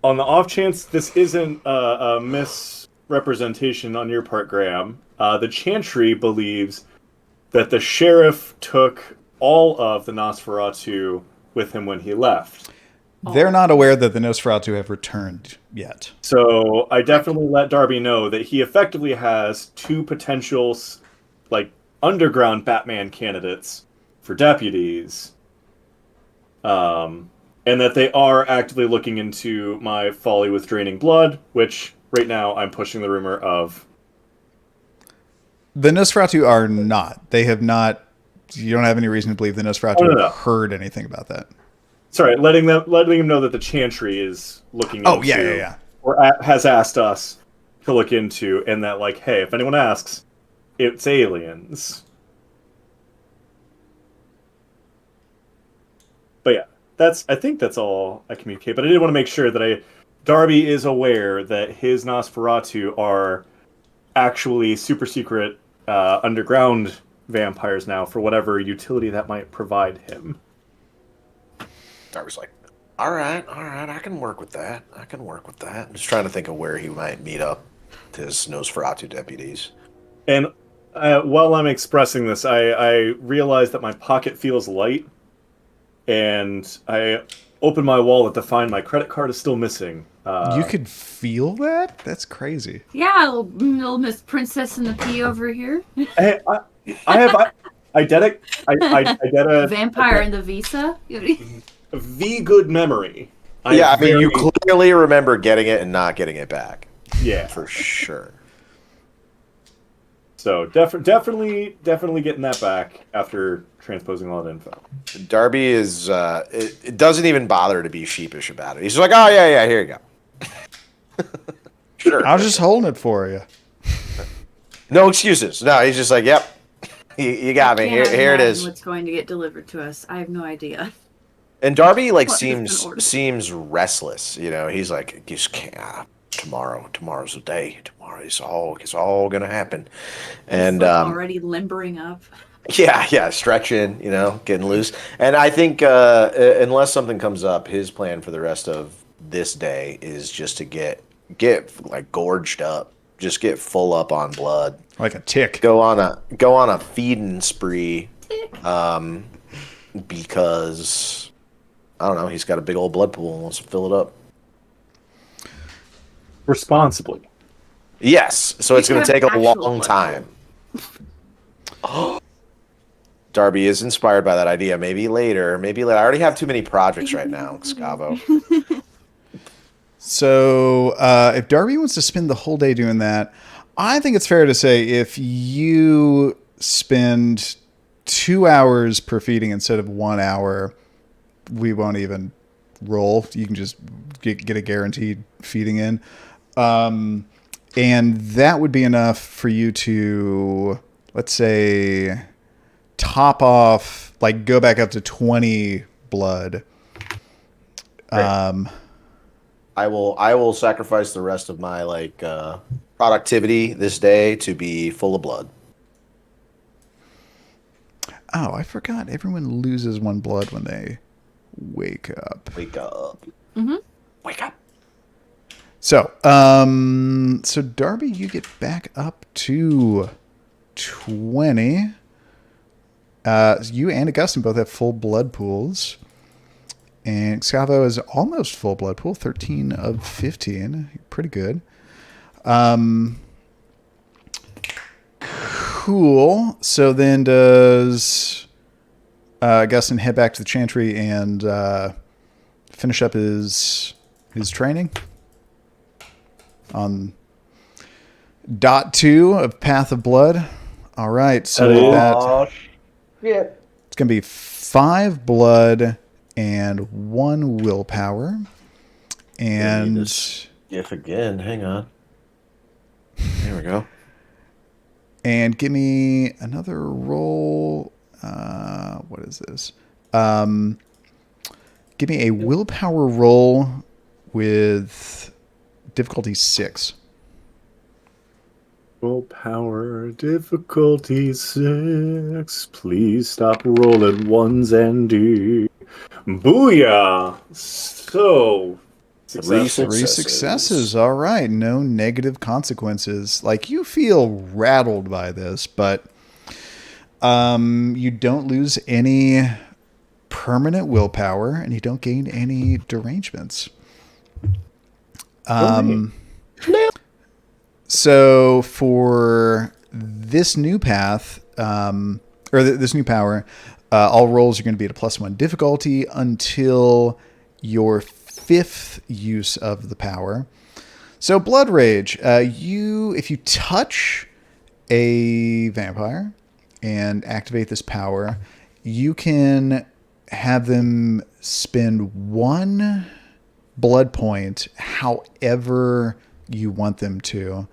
on the off chance this isn't a misrepresentation on your part, Graham, the Chantry believes that the sheriff took all of the Nosferatu with him when he left. They're not aware that the Nosferatu have returned yet. So I definitely let Darby know that he effectively has two potential, like, underground Batman candidates for deputies, and that they are actively looking into my folly with draining blood, which right now I'm pushing the rumor of. The Nosferatu are not. They have not. You don't have any reason to believe the Nosferatu have heard anything about that. Sorry, letting him know that the Chantry is looking into. Oh, yeah. Or has asked us to look into, and that, like, hey, if anyone asks, it's aliens. But yeah, I think that's all I communicate. But I did want to make sure that Darby is aware that his Nosferatu are actually super secret underground vampires now, for whatever utility that might provide him. Darby's like, all right, I can work with that. I'm just trying to think of where he might meet up to his Nosferatu deputies. And while I'm expressing this, I realize that my pocket feels light, and I open my wallet to find my credit card is still missing. You could feel that? That's crazy. Yeah, little Miss Princess in the Pea over here. I get a Vampire in the Visa. V good memory. You clearly remember getting it and not getting it back. Yeah, for sure. So definitely getting that back after transposing all that info. Darby is it doesn't even bother to be sheepish about it. He's just like, oh yeah, here you go. Sure. I was just holding it for you. No excuses. No, he's just like, yep, you got me. Here it is. What's going to get delivered to us? I have no idea. And Darby seems restless. You know, he's like, just can't. Tomorrow's the day. Tomorrow it's all gonna happen. And already limbering up. yeah, stretching, getting loose. And I think unless something comes up, his plan for the rest of this day is just to get like gorged up, just get full up on blood, Like a tick. go on a feeding spree, because I don't know, he's got a big old blood pool and wants to fill it up. Responsibly. Yes, so it's going to take a actual long blood time. Darby is inspired by that idea. Maybe later. I already have too many projects right now, Scavo. So if Darby wants to spend the whole day doing that, I think it's fair to say if you spend 2 hours per feeding instead of 1 hour, we won't even roll. You can just get a guaranteed feeding in. And that would be enough for you to, let's say, top off, like go back up to 20 blood. I will sacrifice the rest of my productivity this day to be full of blood. Oh, I forgot. Everyone loses 1 blood when they wake up. Wake up. Mm-hmm. Wake up. So, so Darby, you get back up to 20. You and Augustyn both have full blood pools. And Scavo is almost full blood pool, 13 of 15. Pretty good. Cool. So then does Augustyn head back to the Chantry and finish up his training on dot 2 of Path of Blood? All right. So it's going to be 5 blood and 1 willpower. And if again, hang on. There we go. And give me another roll. What is this? Give me a willpower roll with difficulty 6. Willpower difficulty 6. Please stop rolling ones and D. Booyah! So, Three 3 successes. All right. No negative consequences. Like, you feel rattled by this, but you don't lose any permanent willpower and you don't gain any derangements. So for this new path, this new power, all rolls are going to be at a +1 difficulty until your 5th use of the power. So Blood Rage, if you touch a vampire and activate this power, you can have them spend 1 blood point however you want them to.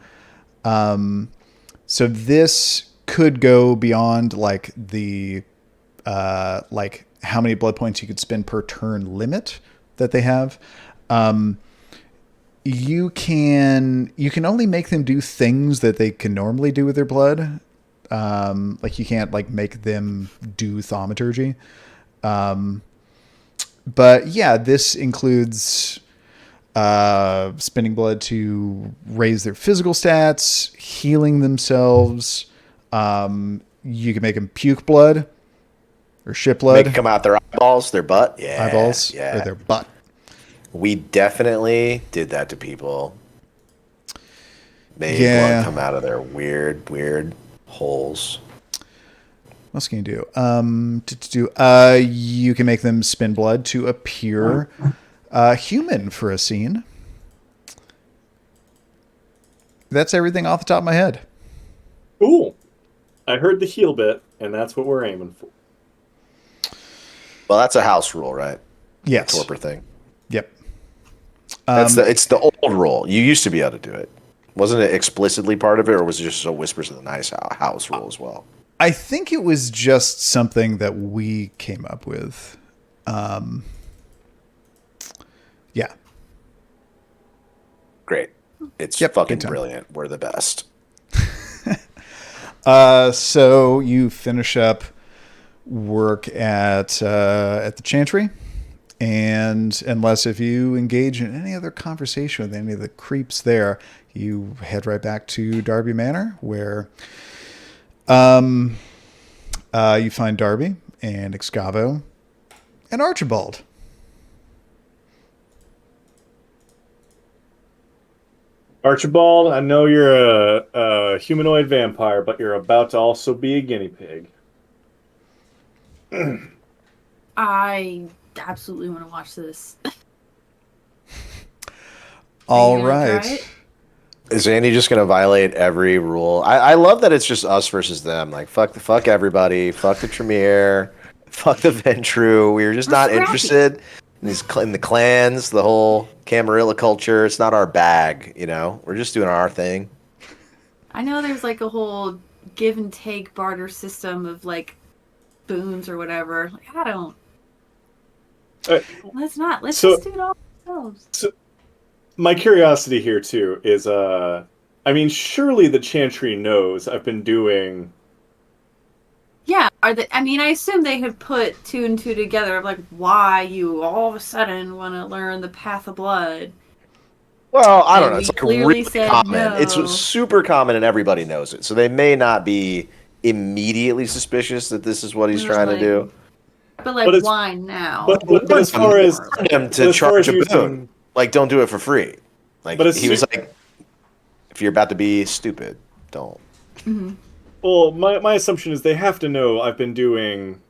So this could go beyond like the like how many blood points you could spend per turn limit that they have. You can only make them do things that they can normally do with their blood. Like you can't like make them do thaumaturgy. But yeah, this includes spending blood to raise their physical stats, healing themselves. You can make them puke blood or shit blood. Make it come out their eyeballs, their butt. Yeah. Eyeballs yeah. or their butt. We definitely did that to people. Made blood come out of their weird holes. What else can you do? You can make them spin blood to appear human for a scene. That's everything off the top of my head. Cool. I heard the heal bit, and that's what we're aiming for. Well, that's a house rule, right? Yes. The torpor thing. Yep. It's the old rule. You used to be able to do it. Wasn't it explicitly part of it, or was it just a whispers of the nice house rule as well? I think it was just something that we came up with. Yeah. Great. It's Yep, fucking good time. brilliant. We're the best. So you finish up work at the Chantry, and unless if you engage in any other conversation with any of the creeps there, you head right back to Darby Manor, where you find Darby and Excavo and Archibald. Archibald, I know you're a humanoid vampire, but you're about to also be a guinea pig. I absolutely want to watch this. All you gonna try right. it? Is Andy just gonna violate every rule? I love that it's just us versus them. Like fuck everybody, fuck the Tremere, fuck the Ventru. We're just We're not scrappy. interested in the clans, the whole Camarilla culture. It's not our bag, you know. We're just doing our thing. I know there's like a whole give and take barter system of like boons or whatever. Like, I don't. Let's not. Let's so- just do it all ourselves. My curiosity here too is, I mean, surely the Chantry knows I've been doing. Yeah, I mean, I assume they have put 2 and 2 together of like why you all of a sudden want to learn the Path of Blood. Well, I don't And know. we It's like clearly really said common. no. It's super common, and everybody knows it. So they may not be immediately suspicious that this is what he's trying to do. But like, But it's- why now? But as far as Him but to as far charge as a using- boon. Like, don't do it for free. Like, But it's he was like, if you're about to be stupid, don't. Well, my assumption is they have to know I've been doing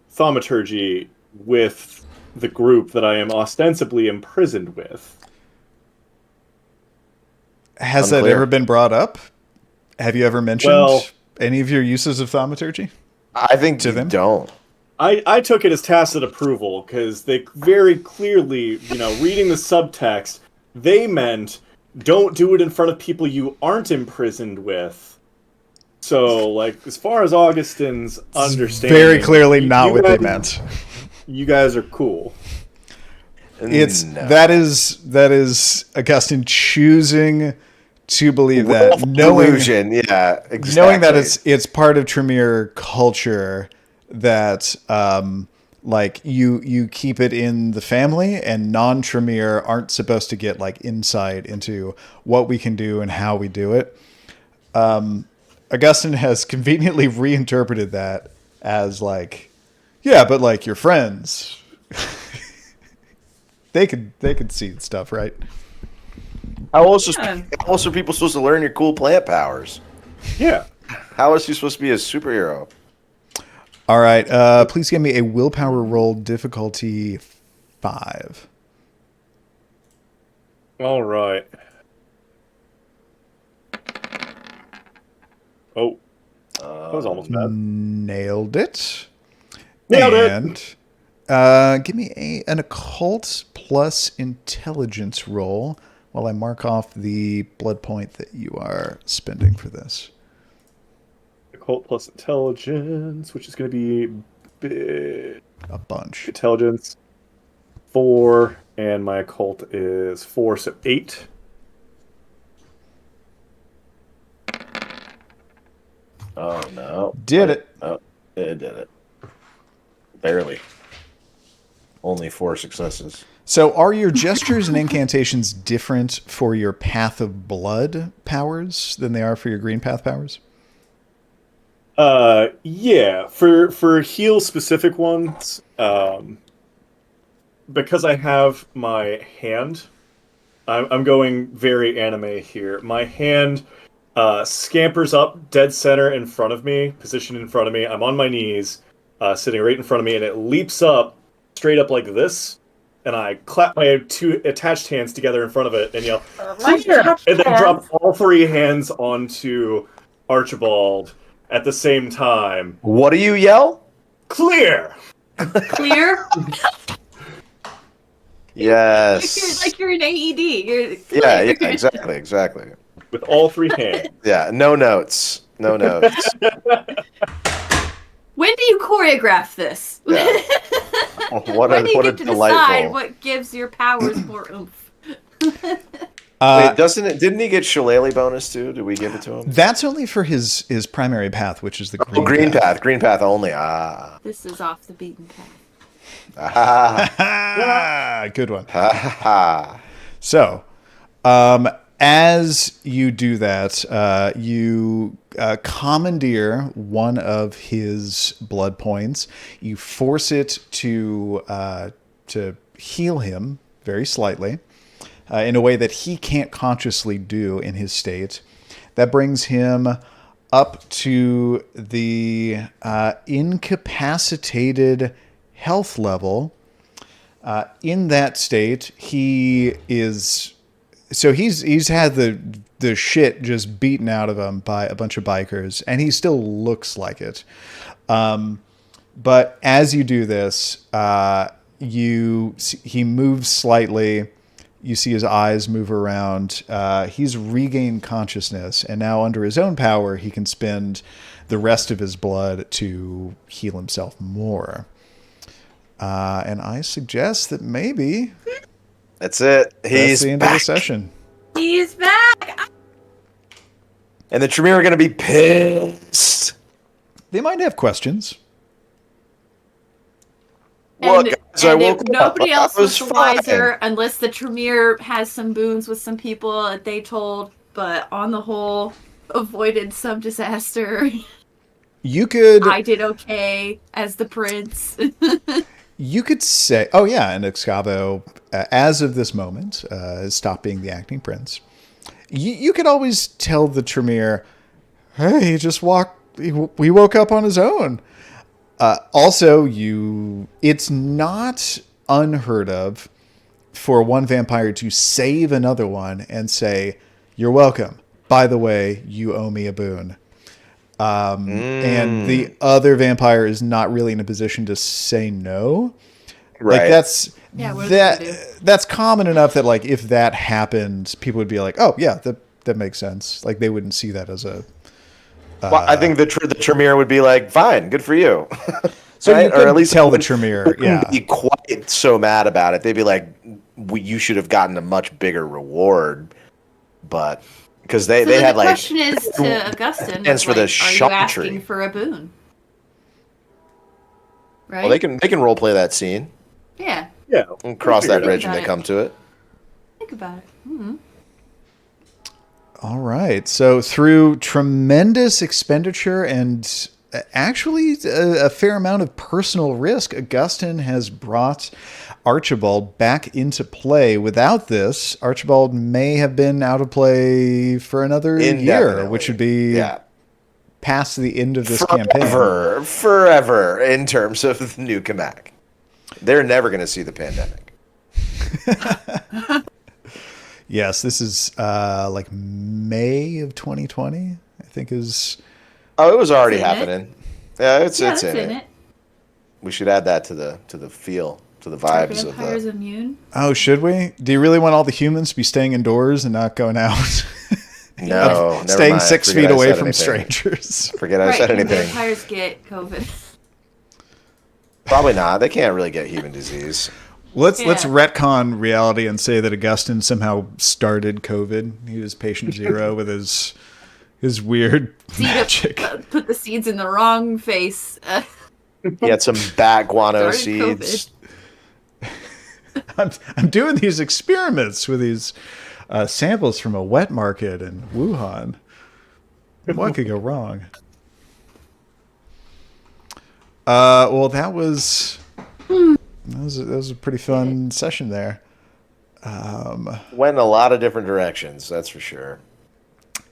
thaumaturgy with the group that I am ostensibly imprisoned with. Has that Unclear. ever been brought up? Have you ever mentioned Well- any of your uses of thaumaturgy? I think To you them? don't. I took it as tacit approval because they very clearly, reading the subtext, they meant don't do it in front of people you aren't imprisoned with. So, like, as far as Augustyn's understanding, Very clearly not you what they guys- meant. You guys are cool. It's No. that is Augustyn choosing to believe that, Willful knowing delusion, yeah, exactly. knowing that it's part of Tremere culture that like you keep it in the family, and non-Tremere aren't supposed to get like insight into what we can do and how we do it. Augustyn has conveniently reinterpreted that as like, yeah, but like your friends, they could see stuff, right? How else are people supposed to learn your cool plant powers? Yeah. How is he supposed to be a superhero? All right, please give me a willpower roll, difficulty 5. All right. Oh, that was almost bad. Nailed it. Nailed it. And give me an occult plus intelligence roll while I mark off the blood point that you are spending for this. Occult plus intelligence, which is going to be big A bunch. intelligence 4, and my occult is 4, so 8. Oh no! Did it. Oh, it did it. Barely. Only 4 successes. So are your gestures and incantations different for your Path of Blood powers than they are for your Green Path powers? Yeah, for heal specific ones, because I have my hand, I'm going very anime here. My hand scampers up dead center in front of me, positioned in front of me. I'm on my knees, sitting right in front of me, and it leaps up straight up like this, and I clap my 2 attached hands together in front of it and yell, "Clear!" And then drop all 3 hands onto Archibald at the same time. What do you yell? Clear! Clear? Yes. like you're an AED. You're Yeah, yeah, clear. exactly. With all 3 hands. Yeah, no notes. No notes. When do you choreograph this? Yeah. What when do you a get to decide delightful. what gives your powers more oomph? Wait, didn't he get Shillelagh bonus too? Did we give it to him? That's only for his primary path, which is the green, Green path. path. Green path only. Ah. This is off the beaten path. Good one. Ha. So, as you do that, you commandeer one of his blood points. You force it to heal him very slightly in a way that he can't consciously do in his state. That brings him up to the incapacitated health level. In that state, he's had the shit just beaten out of him by a bunch of bikers, and he still looks like it. But as you do this, he moves slightly. You see his eyes move around. He's regained consciousness, and now under his own power, he can spend the rest of his blood to heal himself more. And I suggest that maybe That's it. He's that's the end back. of the session. He's back. And the Tremere are going to be pissed. They might have questions. Look, guys, I woke up. Nobody else I was was the fine. wiser, unless the Tremere has some boons with some people that they told, but on the whole, avoided some disaster. You could I did okay as the prince. You could say, oh yeah, and Excavo, as of this moment, has stopped being the acting prince. You could always tell the Tremere, hey, he just we woke up on his own. Also, it's not unheard of for one vampire to save another one and say, you're welcome. By the way, you owe me a boon. And the other vampire is not really in a position to say no. Right. Like that's common enough that like if that happened, people would be like, oh yeah, that makes sense. Like they wouldn't see that as a. Well, I think the Tremere would be like, fine, good for you. So right? you could Or at least tell the Tremere, yeah. Be quite so mad about it. They'd be like, you should have gotten a much bigger reward, but because they had the like. question is to Augustyn, Stands for the are you shop asking tree. for a boon? Right? Well, they can role play that scene Yeah. Yeah. and cross that Think bridge when about they it. come to it. Think about it. Mm-hmm. All right. So through tremendous expenditure and actually a fair amount of personal risk, Augustyn has brought Archibald back into play. Without this, Archibald may have been out of play for another year, Indefinitely. which would be past the end of this campaign. Forever in terms of the new Cammack. They're never going to see the pandemic. Yes, this is like May of 2020, I think is... Oh, it was already It's in it. happening. Yeah, it's That's in in it. it. We should add that to the feel, to the Are vibes of vampires the. immune? Oh, should we? Do you really want all the humans to be staying indoors and not going out? No, never Staying mind. 6 Forget feet I away said from anything. strangers. Forget I Right, said can anything. vampires get COVID? Probably not. They can't really get human disease. Let's Yeah. retcon reality and say that Augustyn somehow started COVID. He was patient zero with his weird magic. Put the seeds in the wrong face. He had some bat guano Started seeds. I'm doing these experiments with these samples from a wet market in Wuhan. What could go wrong? Well, that was a pretty fun session there. Went in a lot of different directions, that's for sure.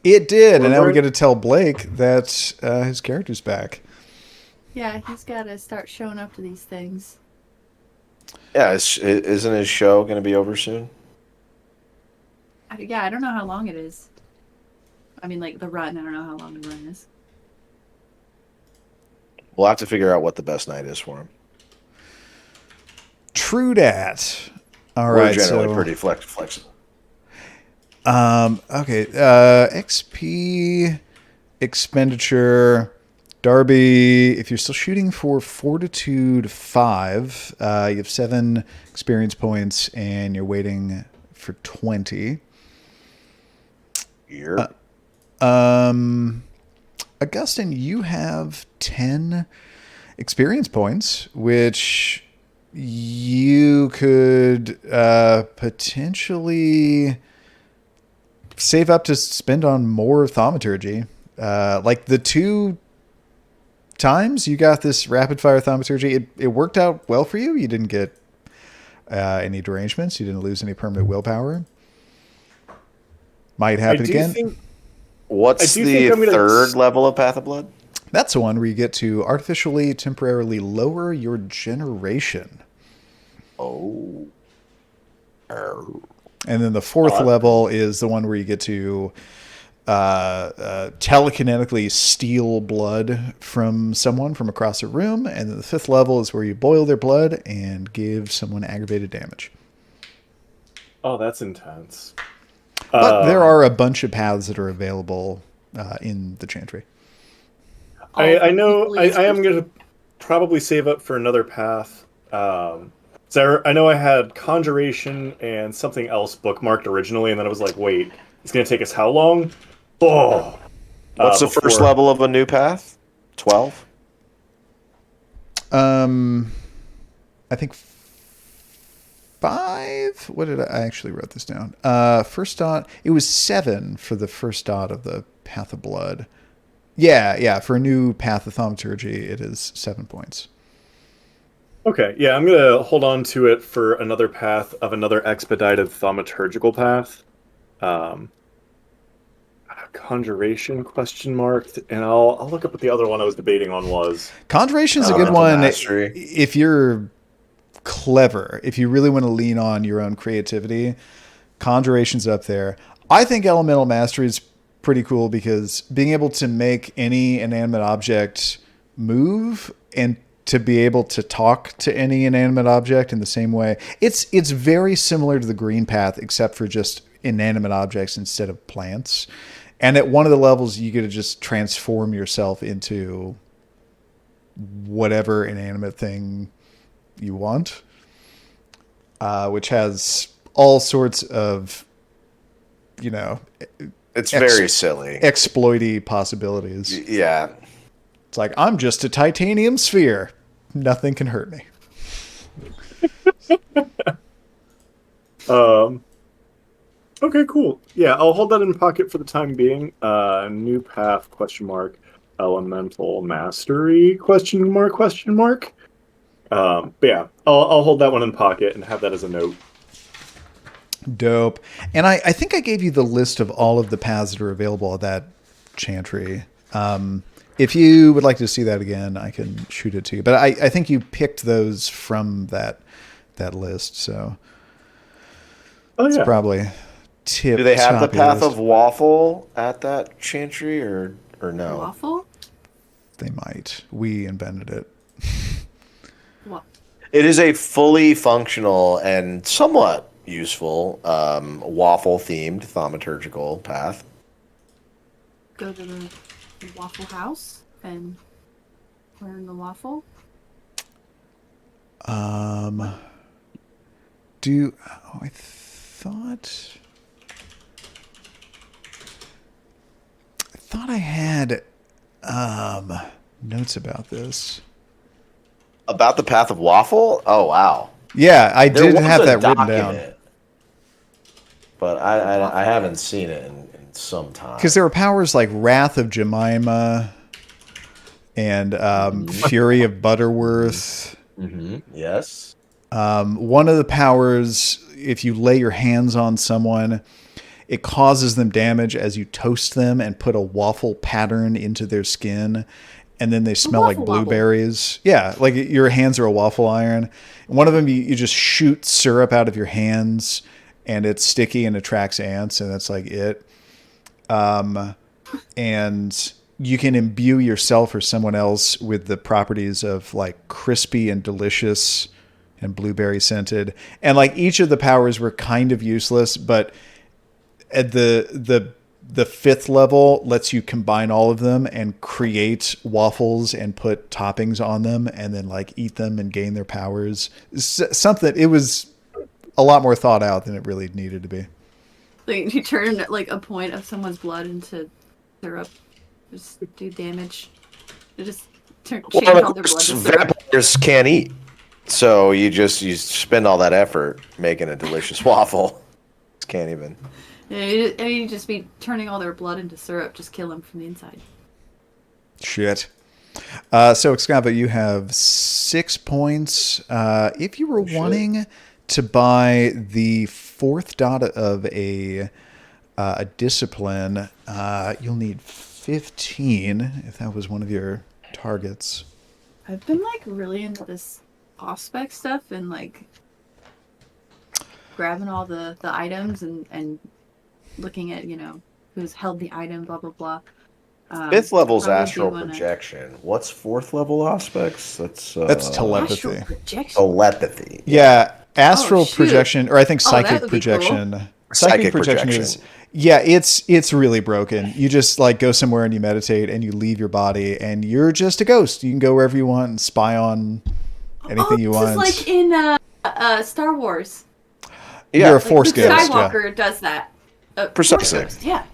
It did, and now we get to tell Blake that his character's back. Yeah, he's got to start showing up to these things. Yeah, isn't his show going to be over soon? I don't know how long it is. I mean, like the run. I don't know how long the run is. We'll have to figure out what the best night is for him. True dat. All We're right, generally so pretty flexible. okay, XP expenditure. Darby, if you're still shooting for Fortitude 5, you have 7 experience points, and you're waiting for 20. Here. Augustyn, you have 10 experience points, which you could potentially save up to spend on more thaumaturgy. Like the 2 times you got this rapid fire thaumaturgy, it worked out well for you. You didn't get any derangements. You didn't lose any permanent willpower. Might happen again. What's the third level of Path of Blood? That's the one where you get to artificially, temporarily lower your generation. Oh. And then the 4th level is the one where you get to telekinetically steal blood from someone from across a room. And then the 5th level is where you boil their blood and give someone aggravated damage. Oh, that's intense. But there are a bunch of paths that are available in the Chantry. I know I am going to probably save up for another path. So I know I had Conjuration and something else bookmarked originally, and then I was like, wait, it's going to take us how long? Oh! What's the first level of a new path? 12? I think 5? What did I actually wrote this down? First dot, it was 7 for the first dot of the Path of Blood. Yeah, for a new Path of Thaumaturgy, it is 7 points. Okay, yeah, I'm going to hold on to it for another path of another expedited thaumaturgical path. Conjuration, ? And I'll look up what the other one I was debating on was. Conjuration's a good one if you're clever. If you really want to lean on your own creativity, Conjuration's up there. I think Elemental Mastery is pretty cool because being able to make any inanimate object move and to be able to talk to any inanimate object in the same way. It's very similar to the Green Path, except for just inanimate objects instead of plants. And at one of the levels, you get to just transform yourself into whatever inanimate thing you want, which has all sorts of, it's very silly, exploity possibilities. Yeah. It's like, I'm just a titanium sphere. Nothing can hurt me. Okay, cool. Yeah, I'll hold that in pocket for the time being. New path, ? Elemental mastery, ? But yeah, I'll hold that one in pocket and have that as a note. Dope. And I think I gave you the list of all of the paths that are available at that Chantry. If you would like to see that again, I can shoot it to you. But I think you picked those from that list, so it's probably tip. Do they have the Path of Waffle at that Chantry or no? Waffle? They might. We invented it. What? It is a fully functional and somewhat useful waffle-themed thaumaturgical path. Go to the Waffle House and learn the waffle. I thought I had notes about this. About the Path of Waffle? Oh, wow. Yeah, I did have that written down. But I haven't seen it in some time. Because there were powers like Wrath of Jemima and Fury of Butterworth. Mm-hmm. Yes. One of the powers, if you lay your hands on someone, it causes them damage as you toast them and put a waffle pattern into their skin. And then they smell like blueberries. Wobble. Yeah, like your hands are a waffle iron. One of them, you just shoot syrup out of your hands, and it's sticky and attracts ants, and that's like it. And you can imbue yourself or someone else with the properties of like crispy and delicious and blueberry scented. And like each of the powers were kind of useless, but at the fifth level lets you combine all of them and create waffles and put toppings on them and then like eat them and gain their powers. Something, it was a lot more thought out than it really needed to be. Like you turn like a point of someone's blood into syrup, just do damage. You just change all their blood to syrup. Vampires can't eat, so you spend all that effort making a delicious waffle. Just can't even. Yeah, you just be turning all their blood into syrup. Just kill them from the inside. Shit. So, Excava, you have 6 points. If you were wanting to buy the 4th dot of a discipline, you'll need 15 if that was one of your targets. I've been like really into this aspect stuff and like grabbing all the items and looking at, who's held the item, blah blah blah. 5th level's astral projection. What's 4th level aspects? That's telepathy. Telepathy. Yeah, astral projection, or I think psychic projection. Cool. Psychic projection is, yeah, it's really broken. You just like go somewhere and you meditate and you leave your body and you're just a ghost. You can go wherever you want and spy on anything you want. This is like in Star Wars. Yeah, you're a Force ghost. Skywalker does that. Precisely. Force ghost, yeah.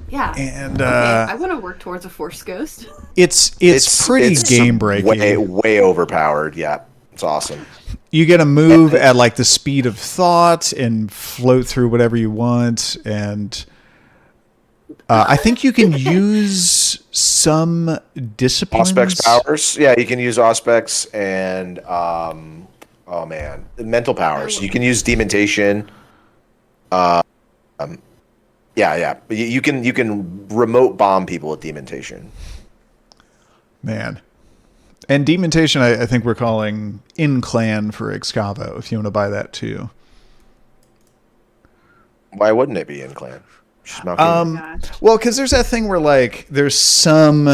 Yeah. And I want to work towards a Force ghost. It's pretty game breaking. Way overpowered. Yeah, it's awesome. You get to move at like the speed of thought and float through whatever you want, and I think you can use some disciplines. Auspex powers. Yeah, you can use Auspex and mental powers. You can use dementation. Yeah. You can remote bomb people with dementation. Man. And dementation, I think we're calling in clan for Excavo, if you want to buy that too. Why wouldn't it be in clan? Well, because there's that thing where like there's some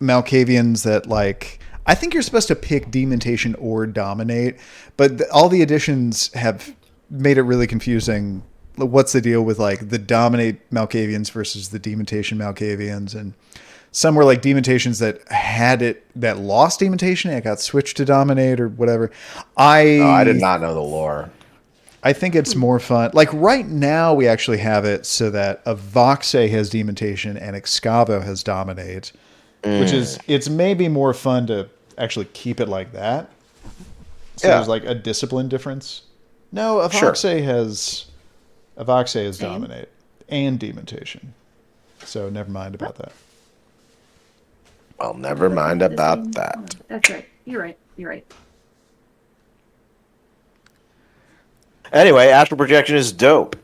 Malkavians that like I think you're supposed to pick dementation or dominate, but all the additions have made it really confusing. What's the deal with like the dominate Malkavians versus the dementation Malkavians, and some were like dementations that lost dementation and it got switched to dominate or whatever. I did not know the lore. I think it's more fun. Like right now we actually have it so that Avoxe has dementation and Excavo has dominate, which is, it's maybe more fun to actually keep it like that. So there's like a discipline difference. No, Avoxe has dominate and dementation. So never mind about that. Well, never mind about that. That's right. You're right. Anyway, astral projection is dope.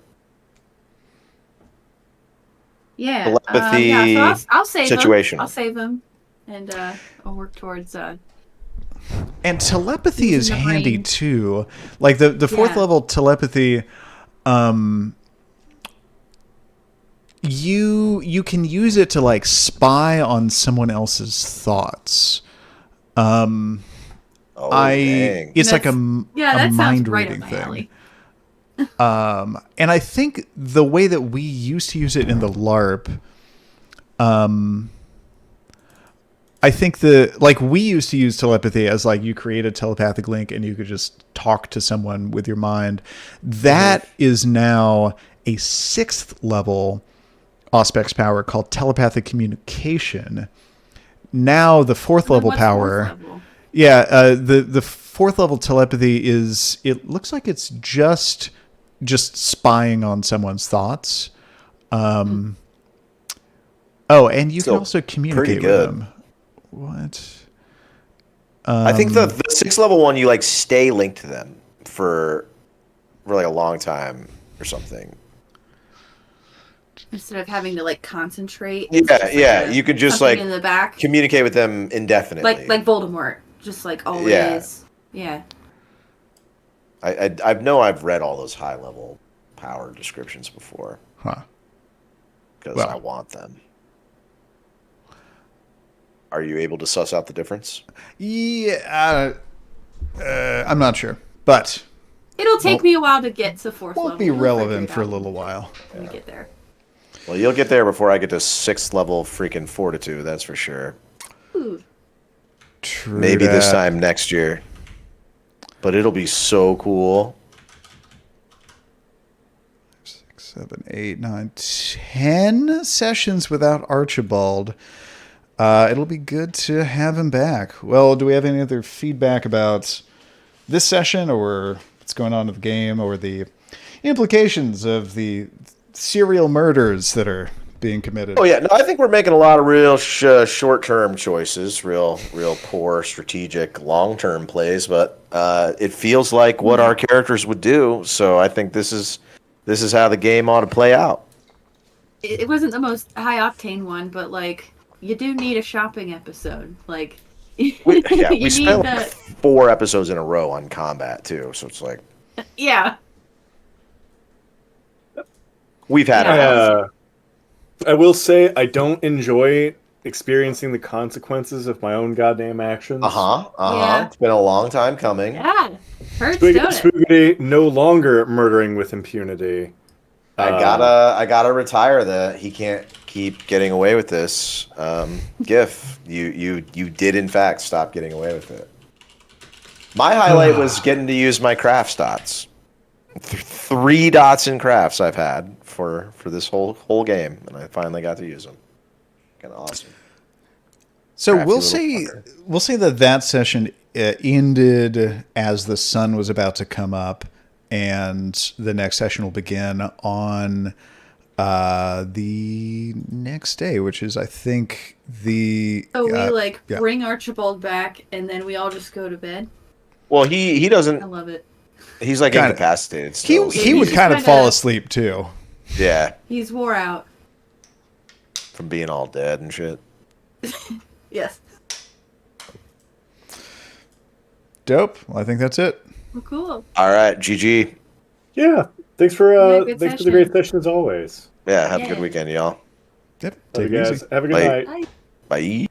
Yeah. Telepathy so I'll save situation. I'll save them, and I'll work towards. And telepathy is handy too. Like the 4th level telepathy, you can use it to like spy on someone else's thoughts. Dang. It's like a mind reading thing. And I think the way that we used to use it in the LARP, I think we used to use telepathy as like you create a telepathic link and you could just talk to someone with your mind. That is now a 6th level Auspex power called telepathic communication. Now the 4th level power. 4th level? Yeah, the 4th level telepathy is, it looks like it's just spying on someone's thoughts. And you can also communicate with them. What? I think the 6th level one, you like stay linked to them for really a long time or something. Instead of having to like concentrate. Yeah. You could just like in the back. communicate with them indefinitely. Like Voldemort. Just like always. Yeah. I've read all those high level power descriptions before. Huh. Because I want them. Are you able to suss out the difference? Yeah. I'm not sure. But it'll take me a while to get to 4th level. Won't be relevant for a little while. When we get there. Well, you'll get there before I get to 6th level freaking fortitude, that's for sure. Ooh. True. Maybe this time next year. But it'll be so cool. 6, 7, 8, 9, 10 sessions without Archibald. It'll be good to have him back. Well, do we have any other feedback about this session or what's going on in the game or the implications of the serial murders that are being committed? Oh yeah, no, I think we're making a lot of real short-term choices, real poor strategic long-term plays, but it feels like what our characters would do. So I think this is how the game ought to play out. It wasn't the most high octane one, but like you do need a shopping episode. Like We you spent need 4 episodes in a row on combat too, so it's like yeah. we've had Yeah. I will say I don't enjoy experiencing the consequences of my own goddamn actions. Yeah. It's been a long time coming. Yeah. Hurts, don't it? Spoogity no longer murdering with impunity. I gotta retire the he can't keep getting away with this gif. You did in fact stop getting away with it. My highlight was getting to use my crafts dots. 3 dots in crafts I've had for this whole game, and I finally got to use them. Kind of awesome. So Crafty we'll say that session ended as the sun was about to come up, and the next session will begin on the next day, which is I think the. So we bring Archibald back, and then we all just go to bed. Well, he I doesn't. love it. He's like Kinda. incapacitated. Still, He would he's kind of kinda- fall asleep too. yeah, He's wore out. from being all dead and shit. Yes. Dope. Well, I think that's it. Well, cool. All right, GG. Yeah, thanks for good thanks for the session. great session as always. Yeah, have a Yeah. good weekend, y'all. Yep. Love Take you it guys. easy. Have a good Bye. night. Bye.